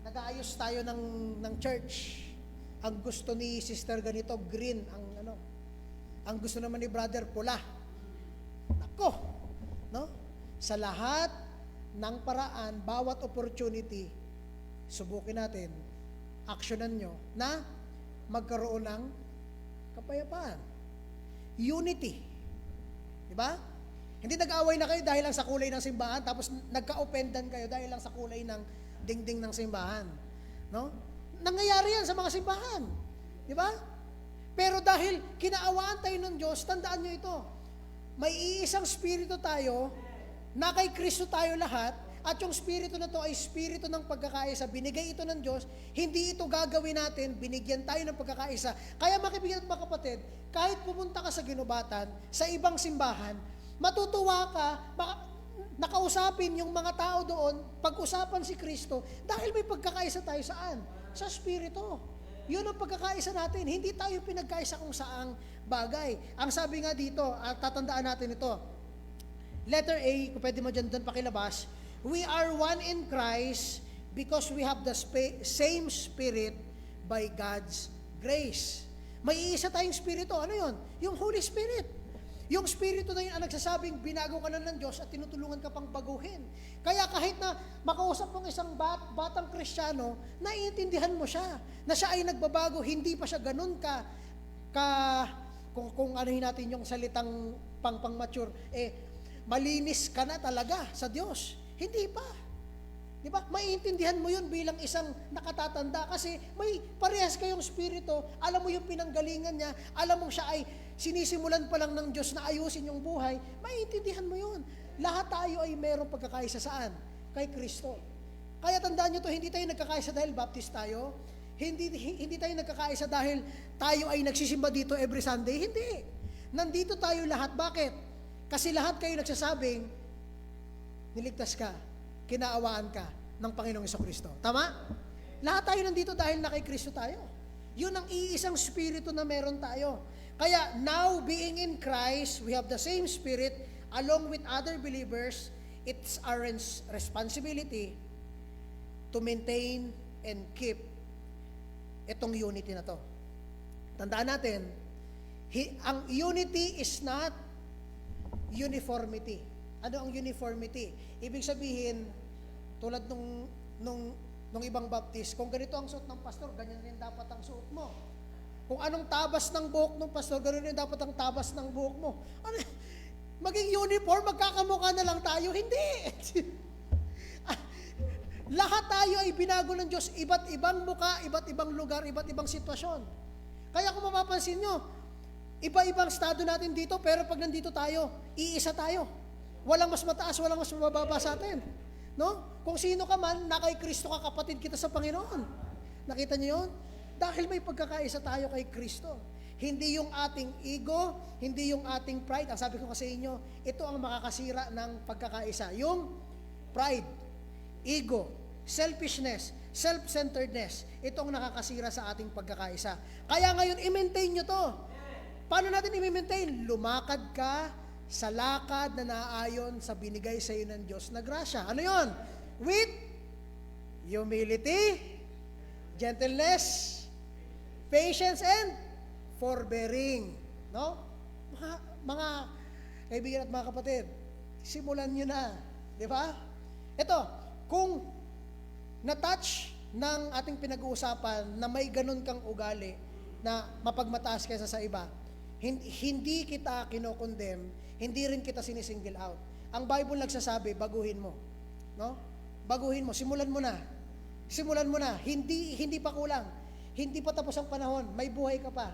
nag-aayos tayo ng church. Ang gusto ni sister ganito, green. Ang gusto naman ni brother, pula. Nako! No? Sa lahat ng paraan, bawat opportunity, subukin natin, aksyonan nyo na magkaroon ng kapayapaan. Unity. Diba? Hindi nag-away na kayo dahil lang sa kulay ng simbahan, tapos nagka-offendan kayo dahil lang sa kulay ng dingding ng simbahan. No? Nangyayari yan sa mga simbahan. Di ba? Pero dahil kinaawaan tayo ng Diyos, tandaan nyo ito. May iisang spirito tayo, na kay Kristo tayo lahat, at yung spirito na to ay spirito ng pagkakaisa. Binigay ito ng Diyos, hindi ito gagawin natin, binigyan tayo ng pagkakaisa. Kaya makibigyan at mga kapatid, kahit pumunta ka sa ginubatan, sa ibang simbahan, matutuwa ka, nakausapin yung mga tao doon, pag-usapan si Kristo, dahil may pagkakaisa tayo saan? Sa Espiritu. Yun ang pagkakaisa natin. Hindi tayo pinagkaisa kung saang bagay. Ang sabi nga dito, at tatandaan natin ito, letter A, kung pwede mo dyan doon pakilabas, we are one in Christ because we have the same Spirit by God's grace. May isa tayong Espiritu. Ano yun? Yung Holy Spirit. Yung Espiritu na yun ang nagsasabing binago ka na ng Diyos at tinutulungan ka pang baguhin. Kaya kahit na makausap mong isang batang Kristiyano, naiintindihan mo siya, na siya ay nagbabago, hindi pa siya ganun kung anuhin natin yung salitang pang-mature, malinis ka na talaga sa Diyos. Hindi pa. Di ba? Maiintindihan mo yun bilang isang nakatatanda kasi may parehas kayong spirito, alam mo yung pinanggalingan niya, alam mo siya ay sinisimulan pa lang ng Diyos na ayusin yung buhay, maiintindihan mo yun. Lahat tayo ay merong pagkakaisa saan? Kay Kristo. Kaya tandaan nyo to, hindi tayo nagkakaisa dahil baptist tayo, hindi tayo nagkakaisa dahil tayo ay nagsisimba dito every Sunday, hindi. Nandito tayo lahat. Bakit? Kasi lahat kayo nagsasabing, niligtas ka, kinaawaan ka ng Panginoong Jesucristo. Tama? Lahat tayo nandito dahil na kay Kristo tayo. Yun ang iisang spirito na meron tayo. Kaya now, being in Christ, we have the same Spirit along with other believers. It's our responsibility to maintain and keep itong unity na to. Tandaan natin, ang unity is not uniformity. Ano ang uniformity? Ibig sabihin, tulad nung ibang baptist, kung ganito ang suot ng pastor, ganyan rin dapat ang suot mo. Kung anong tabas ng buhok ng pastor, ganyan rin dapat ang tabas ng buhok mo. Ano, maging uniform, magkakamukha na lang tayo? Hindi! Lahat tayo ay binago ng Diyos, iba't ibang muka, iba't ibang lugar, iba't ibang sitwasyon. Kaya kung mapapansin nyo, iba-ibang estado natin dito, pero pag nandito tayo, iisa tayo. Walang mas mataas, walang mas mababa sa atin. No? Kung sino ka man, na kay Kristo ka, kapatid kita sa Panginoon. Nakita niyo yun? Dahil may pagkakaisa tayo kay Kristo. Hindi yung ating ego, hindi yung ating pride. Ang sabi ko kasi inyo, ito ang makakasira ng pagkakaisa. Yung pride, ego, selfishness, self-centeredness, ito ang nakakasira sa ating pagkakaisa. Kaya ngayon, i-maintain nyo to. Paano natin i-maintain? Lumakad ka sa lakad na naayon sa binigay sa iyo ng Diyos na grasya. Ano yon? With humility, gentleness, patience, and forbearing. No? Mga kaibigan at mga kapatid, simulan nyo na. Di ba? Ito, kung na-touch ng ating pinag-uusapan na may ganun kang ugali na mapagmataas kaysa sa iba, hindi kita kinokondem, hindi rin kita sinisingle out. Ang Bible nagsasabi, baguhin mo. No? Baguhin mo, simulan mo na. Simulan mo na. Hindi pa kulang. Hindi pa tapos ang panahon. May buhay ka pa.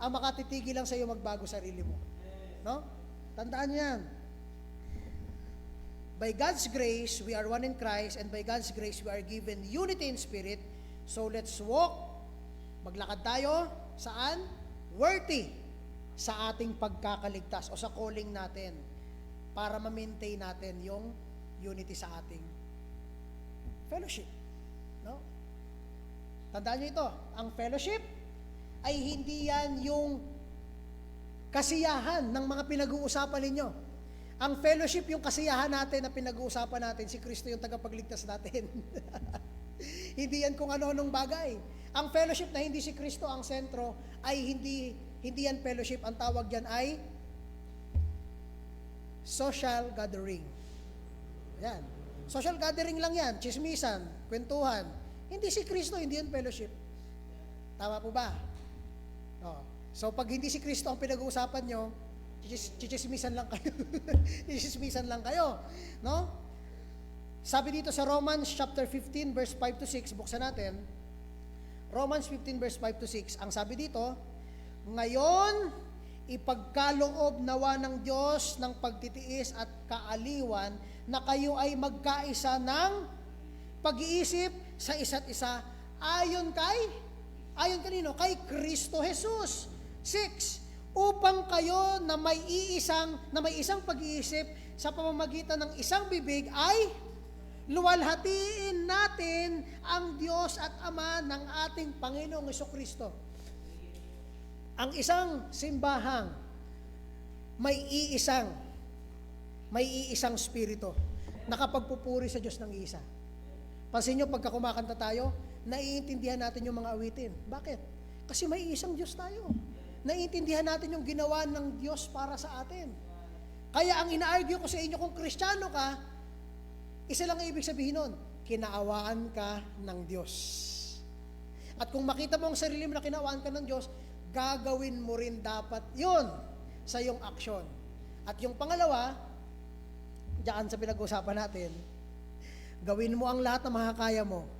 Ang makatitigil lang sa iyo magbago sarili mo. No? Tandaan niyo yan. By God's grace, we are one in Christ, and by God's grace, we are given unity in spirit. So let's walk. Maglakad tayo. Saan? Worthy sa ating pagkakaligtas o sa calling natin para ma-maintain natin yung unity sa ating fellowship. No? Tandaan niyo ito, ang fellowship ay hindi yan yung kasiyahan ng mga pinag-uusapan ninyo. Ang fellowship yung kasiyahan natin na pinag-uusapan natin, si Kristo yung tagapagligtas natin. Hindi yan kung ano-anong bagay. Ang fellowship na hindi si Kristo ang sentro ay hindi yan fellowship. Ang tawag yan ay social gathering. Yan. Social gathering lang yan. Chismisan, kwentuhan. Hindi si Kristo, hindi yan fellowship. Tama po ba? Oh. So pag hindi si Kristo ang pinag-uusapan nyo, chichismisan lang kayo. Chichismisan lang kayo. No? Sabi dito sa Romans chapter 15 verse 5 to 6, buksan natin. Romans 15 verse 5 to 6, ang sabi dito, ngayon, ipagkaloob nawa ng Diyos ng pagtitiis at kaaliwan na kayo ay magkaisa ng pag-iisip sa isa't isa ayon kanino? Kay Kristo Jesus. 6, upang kayo na may isang pag-iisip sa pamamagitan ng isang bibig ay luwalhatiin natin ang Diyos at Ama ng ating Panginoong Jesucristo. Ang isang simbahang may iisang spirito nakapagpupuri sa Diyos ng isa. Pansin nyo, pagka kumakanta tayo, naiintindihan natin yung mga awitin. Bakit? Kasi may isang Diyos tayo. Naiintindihan natin yung ginawa ng Diyos para sa atin. Kaya ang ina-argue ko sa inyo, kung Kristiyano ka, isa lang ang ibig sabihin nun, kinaawaan ka ng Diyos. At kung makita mo ang sarili mo na kinaawaan ka ng Diyos, gagawin mo rin dapat yun sa iyong aksyon. At yung pangalawa, diyan sa pinag-usapan natin, gawin mo ang lahat ng makakaya mo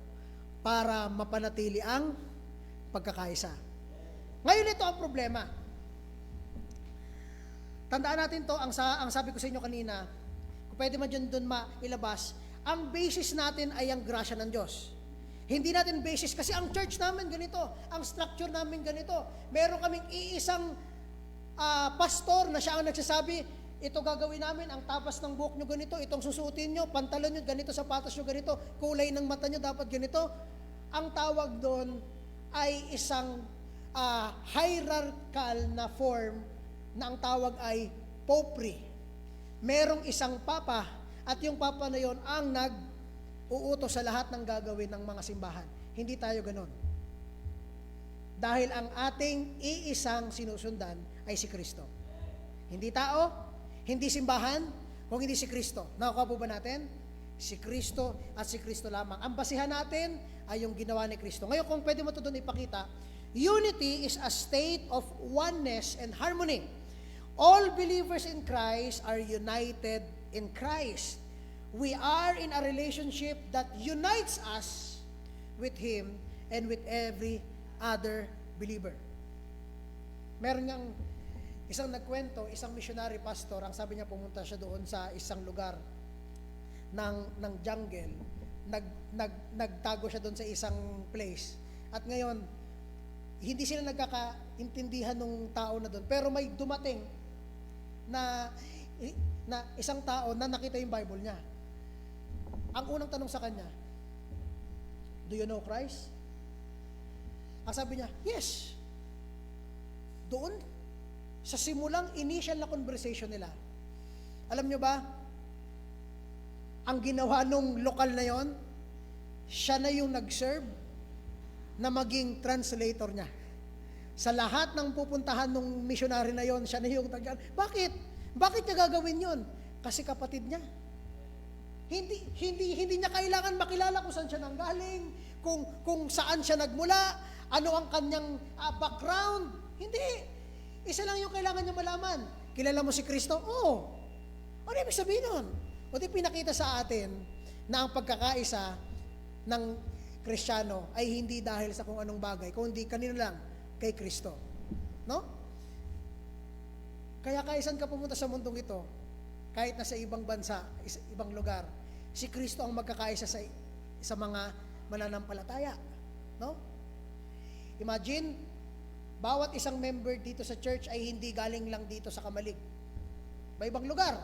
para mapanatili ang pagkakaisa. Ngayon ito ang problema. Tandaan natin to, ang sabi ko sa inyo kanina, kung pwede man dyan doon mailabas, ang basis natin ay ang grasya ng Diyos. Hindi natin basis, kasi ang church namin ganito, ang structure namin ganito. Meron kaming iisang pastor na siya ang nagsasabi, ito gagawin namin, ang tapas ng buhok nyo ganito, itong susuotin nyo, pantalon nyo ganito, sapatos nyo ganito, kulay ng mata nyo dapat ganito. Ang tawag doon ay isang hierarchical na form na ang tawag ay popery. Merong isang papa at yung papa na yon ang nag-uutos sa lahat ng gagawin ng mga simbahan. Hindi tayo ganon. Dahil ang ating iisang sinusundan ay si Kristo. Hindi tao, hindi simbahan, kung hindi si Kristo. Nakuha po ba natin? Si Kristo at si Kristo lamang. Ang basihan natin ay yung ginawa ni Kristo. Ngayon, kung pwede mo ito doon ipakita, unity is a state of oneness and harmony. All believers in Christ are united in Christ. We are in a relationship that unites us with Him and with every other believer. Meron ngang isang nagkwento, isang missionary pastor, ang sabi niya pumunta siya doon sa isang lugar ng jungle. Nagtago siya doon sa isang place. At ngayon, hindi sila nagkakaintindihan ng tao na doon. Pero may dumating na isang tao na nakita yung Bible niya. Ang unang tanong sa kanya, do you know Christ? Ang sabi niya, yes. Doon, sa simulang initial na conversation nila, alam nyo ba, ang ginawa nung lokal na yon, siya na yung nag-serve na maging translator niya. Sa lahat ng pupuntahan ng missionary na yon, siya na yung tagal. Bakit? Bakit niya gagawin yon? Kasi kapatid niya. Hindi niya kailangan makilala kung saan siya nanggaling, kung saan siya nagmula, ano ang kanyang background. Hindi. Isa lang yung kailangan niya malaman. Kilala mo si Kristo? Oo. Ano ibig sabihin nun? O di pinakita sa atin na ang pagkakaisa ng Kristiyano ay hindi dahil sa kung anong bagay, kundi kanino lang? Kay Kristo. No? Kaya kaisan ka pumunta sa mundong ito, kahit nasa ibang bansa, ibang lugar, si Kristo ang magkakaisa sa mga mananampalataya. No? Imagine, bawat isang member dito sa church ay hindi galing lang dito sa Kamalig. May ibang lugar.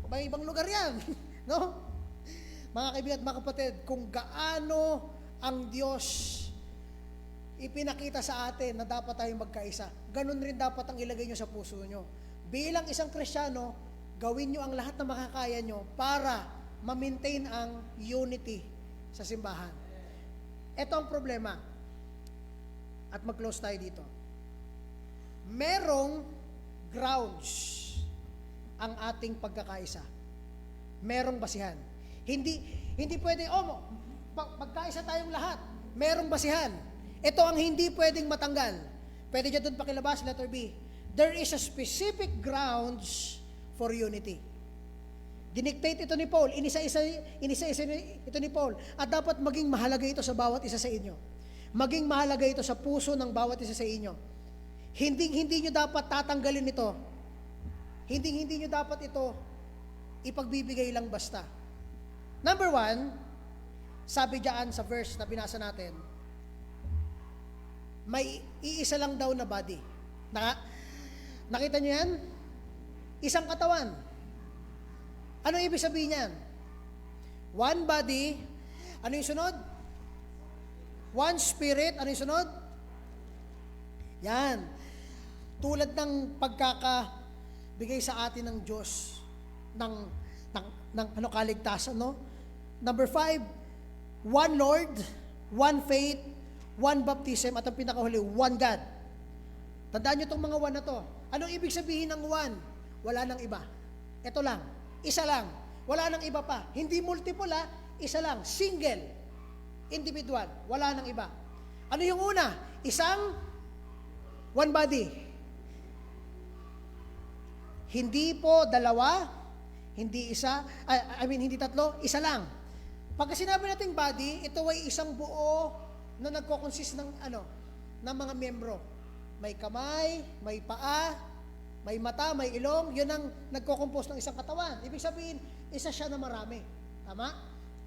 May ibang lugar yan. No? Mga kaibigan at mga kapatid, kung gaano ang Diyos ipinakita sa atin na dapat tayong magkaisa, ganun rin dapat ang ilagay nyo sa puso nyo. Bilang isang Kristiyano, gawin nyo ang lahat na makakaya nyo para ma-maintain ang unity sa simbahan. Ito ang problema. At mag-close tayo dito. Merong grounds ang ating pagkakaisa. Merong basihan. Hindi pwede, magkaisa tayong lahat. Merong basihan. Ito ang hindi pwedeng matanggal. Pwede dyan doon pakilabas, letter B. There is a specific grounds for unity. Dinictate ito ni Paul, inisa-isa ito ni Paul, at dapat maging mahalaga ito sa bawat isa sa inyo. Maging mahalaga ito sa puso ng bawat isa sa inyo. Hindi nyo dapat tatanggalin ito. Hindi nyo dapat ito ipagbibigay lang basta. Number 1, sabi diyan sa verse na binasa natin, may iisa lang daw na body. Nakita nyo yan? Isang katawan. Ano ibig sabihin niyan? One body. Ano yung sunod? One spirit. Ano yung sunod? Yan. Tulad ng pagkakabigay sa atin ng Diyos ng kaligtasan, no? Number 5, one Lord, one faith, one baptism, at ang pinakahuli, one God. Tandaan nyo itong mga one na to. Anong ibig sabihin ng one? Wala nang iba. Ito lang. Isa lang. Wala nang iba pa. Hindi multiple, isa lang. Single. Individual. Wala nang iba. Ano yung una? Isang one body. Hindi po dalawa, hindi isa, hindi tatlo, isa lang. Pagka sinabi nating body, ito ay isang buo na nagko-consist ng ng mga miyembro. May kamay, may paa, may mata, may ilong, yun ang nagko-compose ng isang katawan. Ibig sabihin, isa siya na marami. Tama?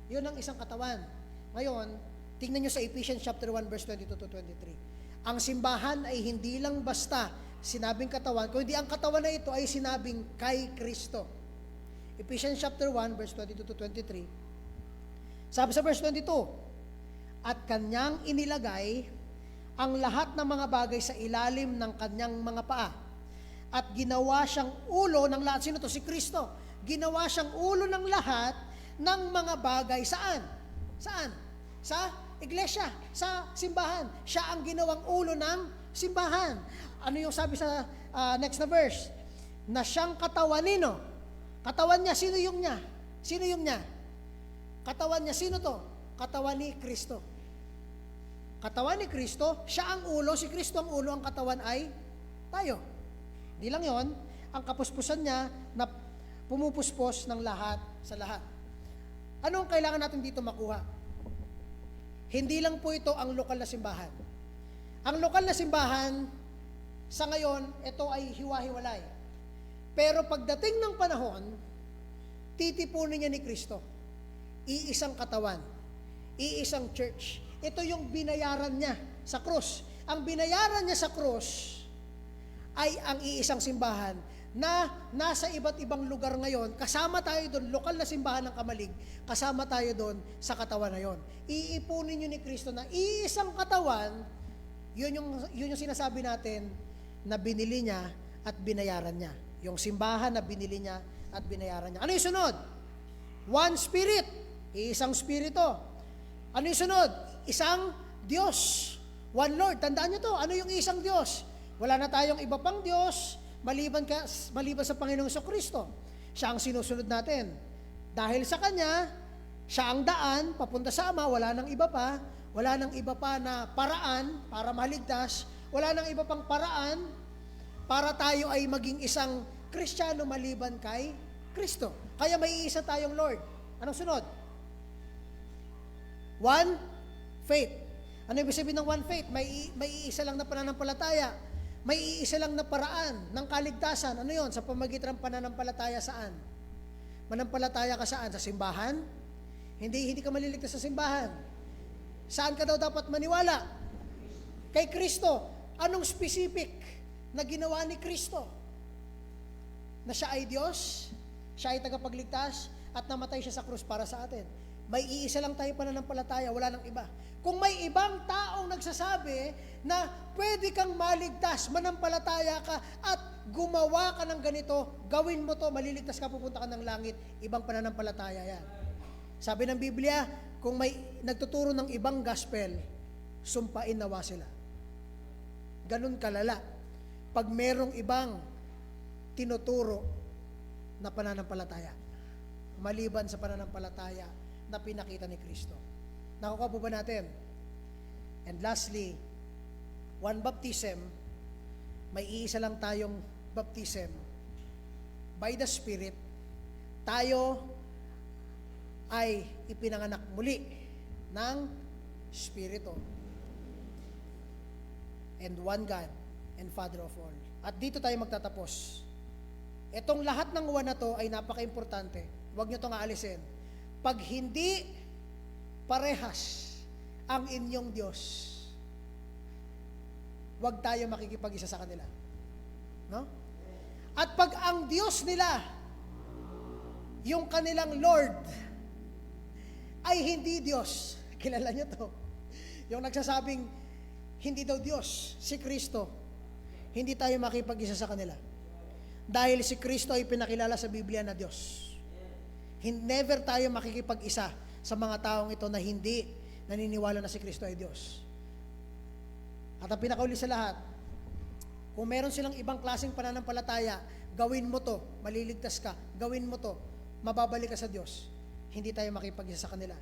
Yun ang isang katawan. Ngayon, tingnan nyo sa Ephesians chapter 1 verse 22 to 23. Ang simbahan ay hindi lang basta sinabing katawan, kundi ang katawan na ito ay sinabing kay Kristo. Ephesians chapter 1 verse 22 to 23. Sabi sa verse 22, at kanyang inilagay ang lahat ng mga bagay sa ilalim ng kanyang mga paa. At ginawa siyang ulo ng lahat. Sino to? Si Kristo. Ginawa siyang ulo ng lahat ng mga bagay. Saan? Saan? Sa iglesia, sa simbahan. Siya ang ginawang ulo ng simbahan. Ano yung sabi sa next na verse? Na siyang katawan nino. Katawan niya, sino yung niya? Sino yung niya? Katawan niya, sino to? Katawan ni Kristo. Katawan ni Kristo, siya ang ulo, si Kristo ang ulo, ang katawan ay tayo. Di lang yon, ang kapuspusan niya na pumupuspos ng lahat sa lahat. Ano ang kailangan natin dito makuha? Hindi lang po ito ang lokal na simbahan. Ang lokal na simbahan, sa ngayon, ito ay hiwa-hiwalay. Pero pagdating ng panahon, titipunin niya ni Kristo. Iisang katawan, iisang church. Ito yung binayaran niya sa krus. Ang binayaran niya sa krus ay ang iisang simbahan na nasa iba't ibang lugar ngayon. Kasama tayo doon, lokal na simbahan ng Kamalig, kasama tayo doon sa katawan na yon. Iipunin niyo ni Kristo na iisang katawan, yun yung sinasabi natin na binili niya at binayaran niya. Yung simbahan na binili niya at binayaran niya. Ano yung sunod? One Spirit. Iisang Spirito. Ano yung sunod? Isang Diyos. One Lord. Tandaan niyo to. Ano yung isang Diyos? Wala na tayong iba pang Diyos maliban sa Panginoong Kristo. Siya ang sinusunod natin. Dahil sa Kanya, siya ang daan papunta sa Ama. Wala nang iba pa. Wala nang iba pa na paraan para maligtas. Wala nang iba pang paraan para tayo ay maging isang Kristiyano maliban kay Kristo. Kaya may iisa tayong Lord. Anong sunod? One faith. Ano ibig sabihin ng one faith? May iisa lang na pananampalataya. May iisa lang na paraan ng kaligtasan. Ano yon? Sa pamagitan ng pananampalataya saan? Manampalataya ka saan? Sa simbahan? Hindi ka maliligtas sa simbahan. Saan ka daw dapat maniwala? Kay Kristo. Anong specific na ginawa ni Kristo? Na siya ay Diyos, siya ay tagapagligtas, at namatay siya sa krus para sa atin. May iisa lang tayo pananampalataya, wala nang iba. Kung may ibang taong nagsasabi na pwede kang maligtas, manampalataya ka, at gumawa ka ng ganito, gawin mo to, maliligtas ka, pupunta ka ng langit, ibang pananampalataya yan. Sabi ng Biblia, kung may nagtuturo ng ibang gospel, sumpain nawa sila. Ganun kalala. Pag merong ibang tinuturo na pananampalataya, maliban sa pananampalataya na pinakita ni Kristo. Nakukuha po ba natin? And lastly, one baptism, may iisa lang tayong baptism. By the Spirit, tayo ay ipinanganak muli ng Espiritu. And one God and Father of all. At dito tayo magtatapos. Itong lahat ng one na to ay napaka-importante. Huwag nyo itong aalisin. Pag hindi parehas ang inyong Diyos, huwag tayo makikipag-isa sa kanila. No? At pag ang Diyos nila, yung kanilang Lord, ay hindi Diyos. Kilala nyo to. Yung nagsasabing, hindi daw Diyos, si Kristo, hindi tayo makipag-isa sa kanila. Dahil si Kristo ay pinakilala sa Biblia na Diyos. Never tayo makikipag-isa sa mga taong ito na hindi naniniwala na si Kristo ay Diyos. At ang pinakauli sa lahat, kung meron silang ibang klaseng pananampalataya, gawin mo to, maliligtas ka, gawin mo to, mababalik ka sa Diyos. Hindi tayo makipag-isa sa kanila.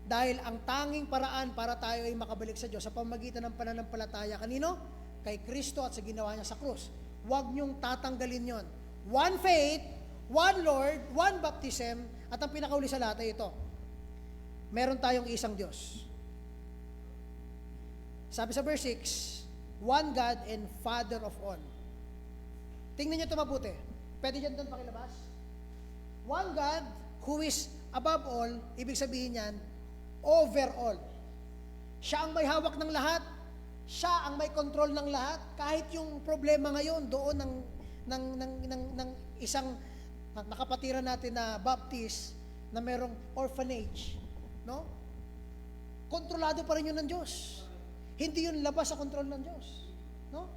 Dahil ang tanging paraan para tayo ay makabalik sa Diyos sa pamamagitan ng pananampalataya kanino? Kay Kristo at sa ginawa niya sa krus. Huwag niyong tatanggalin yon. One faith, one Lord, one baptism, at ang pinakauli sa lahat ay ito. Meron tayong isang Diyos. Sabi sa verse 6, one God and Father of all. Tingnan niyo ito mabuti. Pwede dyan doon pakilabas? One God who is above all, ibig sabihin yan, over all. Siya ang may hawak ng lahat. Siya ang may control ng lahat. Kahit yung problema ngayon doon ng isang nakapatiran natin na Baptist na merong orphanage, no? Kontrolado pa rin yun ng Diyos. Hindi yun labas sa kontrol ng Diyos, no?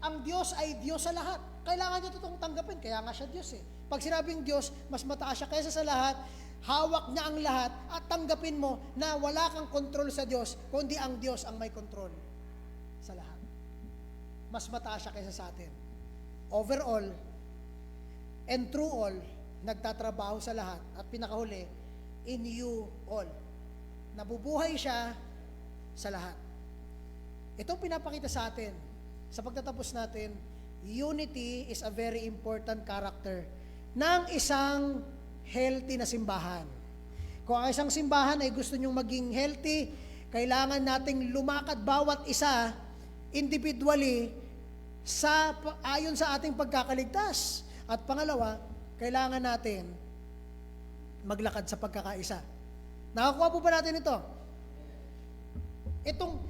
Ang Diyos ay Diyos sa lahat. Kailangan niyo itong tanggapin, kaya nga siya Diyos eh. Pag sinabing Diyos, mas mataas siya kaysa sa lahat, hawak niya ang lahat, at tanggapin mo na wala kang kontrol sa Diyos, kundi ang Diyos ang may kontrol sa lahat. Mas mataas siya kaysa sa atin. Overall, and through all, nagtatrabaho sa lahat. At pinakahuli, in you all. Nabubuhay siya sa lahat. Itong pinapakita sa atin, sa pagtatapos natin, unity is a very important character ng isang healthy na simbahan. Kung ang isang simbahan ay gusto nyong maging healthy, kailangan nating lumakad bawat isa individually ayon sa ating pagkakaligtas. At pangalawa, kailangan natin maglakad sa pagkakaisa. Nakakuha po ba natin ito? Itong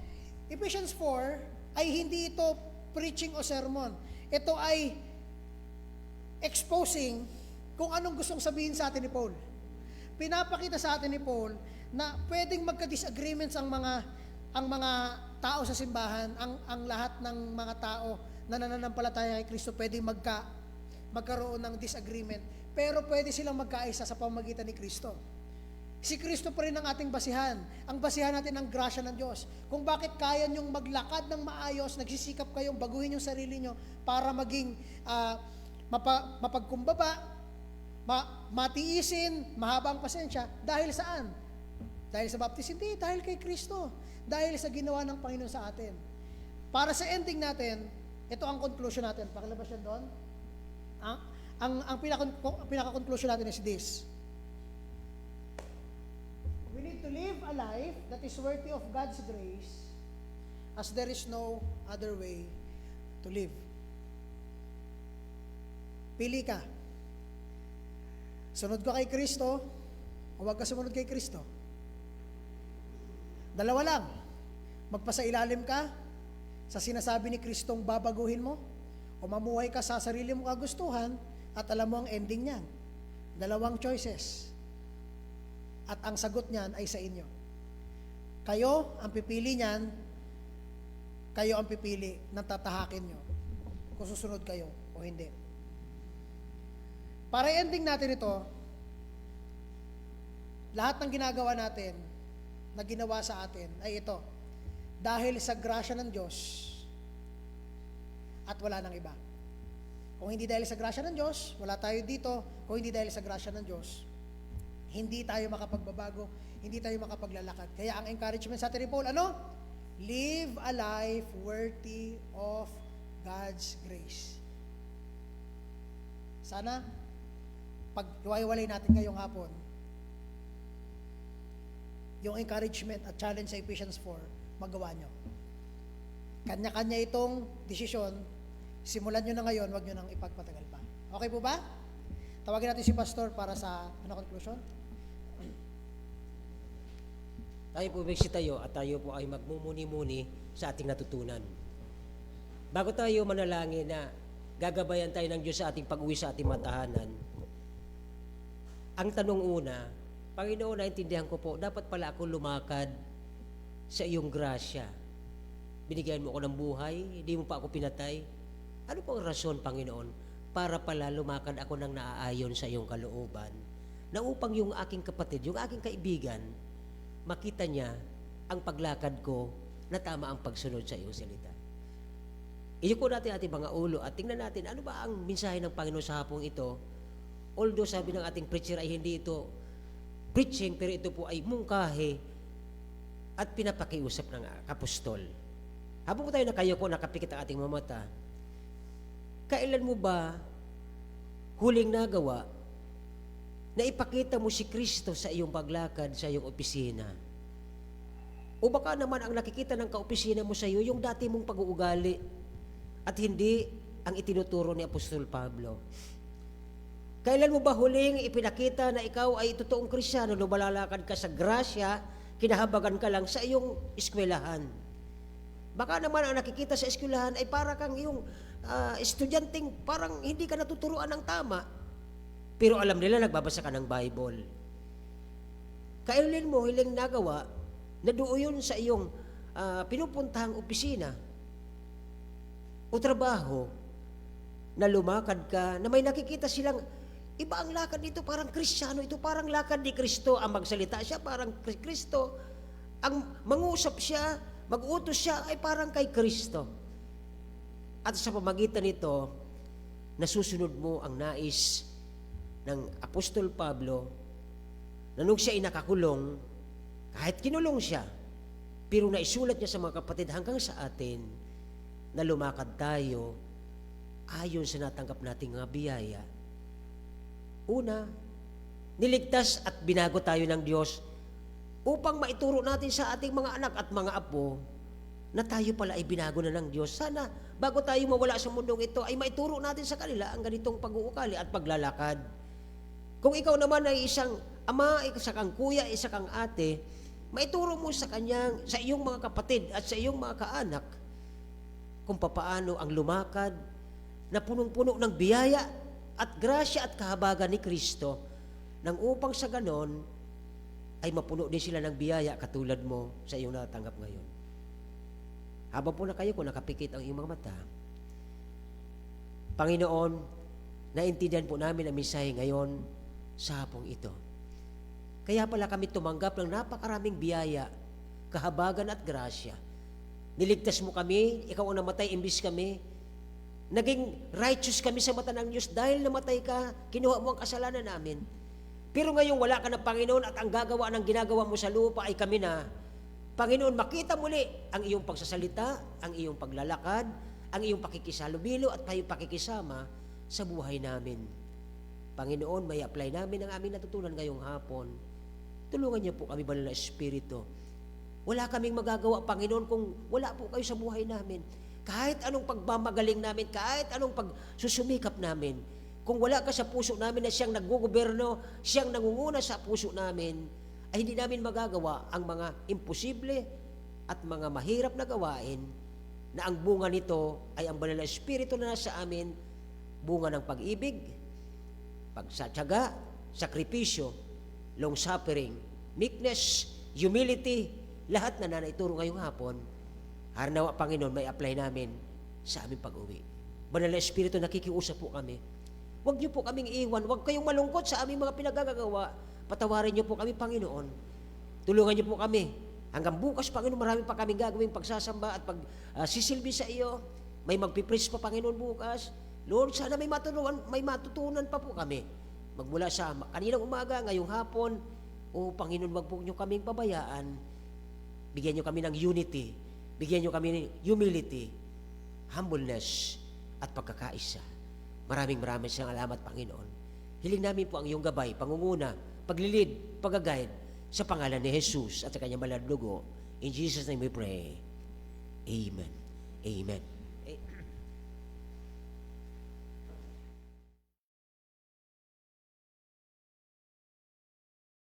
Ephesians 4 ay hindi ito preaching o sermon. Ito ay exposing kung anong gustong sabihin sa atin ni Paul. Pinapakita sa atin ni Paul na pwedeng magka-disagreements ang mga tao sa simbahan, ang lahat ng mga tao na nananampalataya kay Kristo pwedeng magkaroon ng disagreement, pero pwede silang magkaisa sa pamamagitan ni Kristo. Si Kristo pa rin ang ating basihan. Ang basihan natin ang grasya ng Diyos. Kung bakit kaya nyong maglakad ng maayos, nagsisikap kayong baguhin yung sarili nyo para maging mapagkumbaba, matiisin, mahaba ang pasensya, dahil saan? Dahil sa baptism? Hindi, dahil kay Kristo. Dahil sa ginawa ng Panginoon sa atin. Para sa ending natin, ito ang conclusion natin. Pakilabas yan doon. ang pinaka-conclusion natin is this. We need to live a life that is worthy of God's grace, as there is no other way to live. Pili ka. Sunod ka kay Kristo, o huwag ka sumunod kay Kristo. Dalawa lang. Magpasailalim ka sa sinasabi ni Kristong babaguhin mo, o mamuhay ka sa sarili mong kagustuhan at alam mo ang ending niyan. Dalawang choices. At ang sagot niyan ay sa inyo. Kayo ang pipili niyan, kayo ang pipili ng tatahakin nyo kung susunod kayo o hindi. Para ending natin ito, lahat ng ginagawa natin na ginawa sa atin ay ito. Dahil sa grasya ng Diyos at wala nang iba. Kung hindi dahil sa grasya ng Diyos, wala tayo dito. Kung hindi dahil sa grasya ng Diyos, hindi tayo makapagbabago, hindi tayo makapaglalakad. Kaya ang encouragement sa atin ni Paul, ano? Live a life worthy of God's grace. Sana, pag iwaiwalay natin ngayong hapon, yung encouragement at challenge sa Ephesians 4, magawa nyo. Kanya-kanya itong desisyon, simulan nyo na ngayon, wag nyo nang ipagpatagal pa. Okay po ba? Tawagin natin si Pastor para sa conclusion. Tayo po tayo at tayo po ay magmumuni-muni sa ating natutunan. Bago tayo manalangin na gagabayan tayo ng Diyos sa ating pag-uwi sa ating matahanan, ang tanong una, Panginoon, naintindihan ko po, dapat pala ako lumakad sa iyong grasya. Binigyan mo ako ng buhay, hindi mo pa ako pinatay. Ano po ang rason, Panginoon, para pala lumakad ako ng naaayon sa iyong kalooban, na upang yung aking kapatid, yung aking kaibigan, makita niya ang paglakad ko na tama ang pagsunod sa iyong salita. Iyuko natin ating mga ulo at tingnan natin ano ba ang mensahe ng Panginoon sa hapong ito. Although sabi ng ating preacher ay hindi ito preaching, pero ito po ay mungkahi at pinapakiusap ng apostol. Habang po tayo nakayuko, nakapikit ang ating mga mata, kailan mo ba huling nagawa na ipakita mo si Kristo sa iyong paglakad sa iyong opisina? O baka naman ang nakikita ng kaopisina mo sa iyo, yung dati mong pag-uugali at hindi ang itinuturo ni Apostol Pablo. Kailan mo ba huling ipinakita na ikaw ay totoong Kristiyano, lumalalakad ka sa grasya, kinahabagan ka lang sa iyong eskwelahan? Baka naman ang nakikita sa eskwelahan ay para kang yung estudyanteng parang hindi ka natuturuan ng tama. Pero alam nila, nagbabasa ka ng Bible. Kailan mo hiling nagawa na doon sa iyong pinupuntahang opisina o trabaho na lumakad ka, na may nakikita silang, iba ang lakad nito, parang Kristiyano, ito parang lakad ni Kristo, ang magsalita siya, parang Kristo, ang mangusap siya, mag-utos siya, ay parang kay Kristo. At sa pamagitan nito, nasusunod mo ang nais ng Apostol Pablo na nung siya ay nakakulong, kahit kinulong siya, pero naisulat niya sa mga kapatid hanggang sa atin na lumakad tayo ayon sa natanggap nating mga biyaya. Una, niligtas at binago tayo ng Diyos upang maituro natin sa ating mga anak at mga apo na tayo pala ay binago na ng Diyos. Sana bago tayo mawala sa mundong ito ay maituro natin sa kanila ang ganitong pag-uukali at paglalakad. Kung ikaw naman ay isang ama, isa kang kuya, isa kang ate, maituro mo sa iyong mga kapatid at sa iyong mga kaanak kung papaano ang lumakad na punong-puno ng biyaya at grasya at kahabagan ni Kristo, nang upang sa ganon ay mapuno din sila ng biyaya katulad mo sa iyong natatanggap ngayon. Habang po na kayo kung nakapikit ang iyong mga mata, Panginoon, naintindihan po namin ang mensahe ngayon sa hapong ito. Kaya pala kami tumanggap ng napakaraming biyaya, kahabagan at grasya. Niligtas mo kami, ikaw ang namatay imbis kami. Naging righteous kami sa mata ng Diyos dahil namatay ka, kinuha mo ang kasalanan namin. Pero ngayon wala ka na, Panginoon, at ang gagawa ng ginagawa mo sa lupa ay kami na. Panginoon, makita muli ang iyong pagsasalita, ang iyong paglalakad, ang iyong pakikisalubilo at pakikisama sa buhay namin. Panginoon, may apply namin ang aming natutunan ngayong hapon. Tulungan niyo po kami, Banal na Espiritu. Wala kaming magagawa, Panginoon, kung wala po kayo sa buhay namin. Kahit anong pagmamagaling namin, kahit anong pagsusumikap namin, kung wala ka sa puso namin na siyang naggogoberno, siyang nangunguna sa puso namin, ay hindi namin magagawa ang mga imposible at mga mahirap na gawain na ang bunga nito ay ang Banal na Espiritu na nasa amin, bunga ng pag-ibig, pagsatyaga, sakripisyo, long-suffering, meekness, humility, lahat na naituro ngayong hapon, harnawa, Panginoon, may apply namin sa aming pag-uwi. Banal na Espiritu, nakikiusap po kami. Huwag niyo po kaming iwan, huwag kayong malungkot sa aming mga pinagagagawa. Patawarin niyo po kami, Panginoon. Tulungan niyo po kami. Hanggang bukas, Panginoon, marami pa kaming gagawing pagsasamba at pagsisilbi sa iyo. May magpipris pa, Panginoon, bukas. Lord, sana may matutunan pa po kami. Magmula sa kaninang umaga, ngayong hapon, o Panginoon, wag po niyo kaming pabayaan. Bigyan niyo kami ng unity. Bigyan niyo kami ng humility, humbleness, at pagkakaisa. Maraming salamat, Panginoon. Hiling namin po ang iyong gabay, pangunguna, paglilid, pag-guide, sa pangalan ni Jesus at sa kanyang banal na dugo. In Jesus' name we pray. Amen. Amen.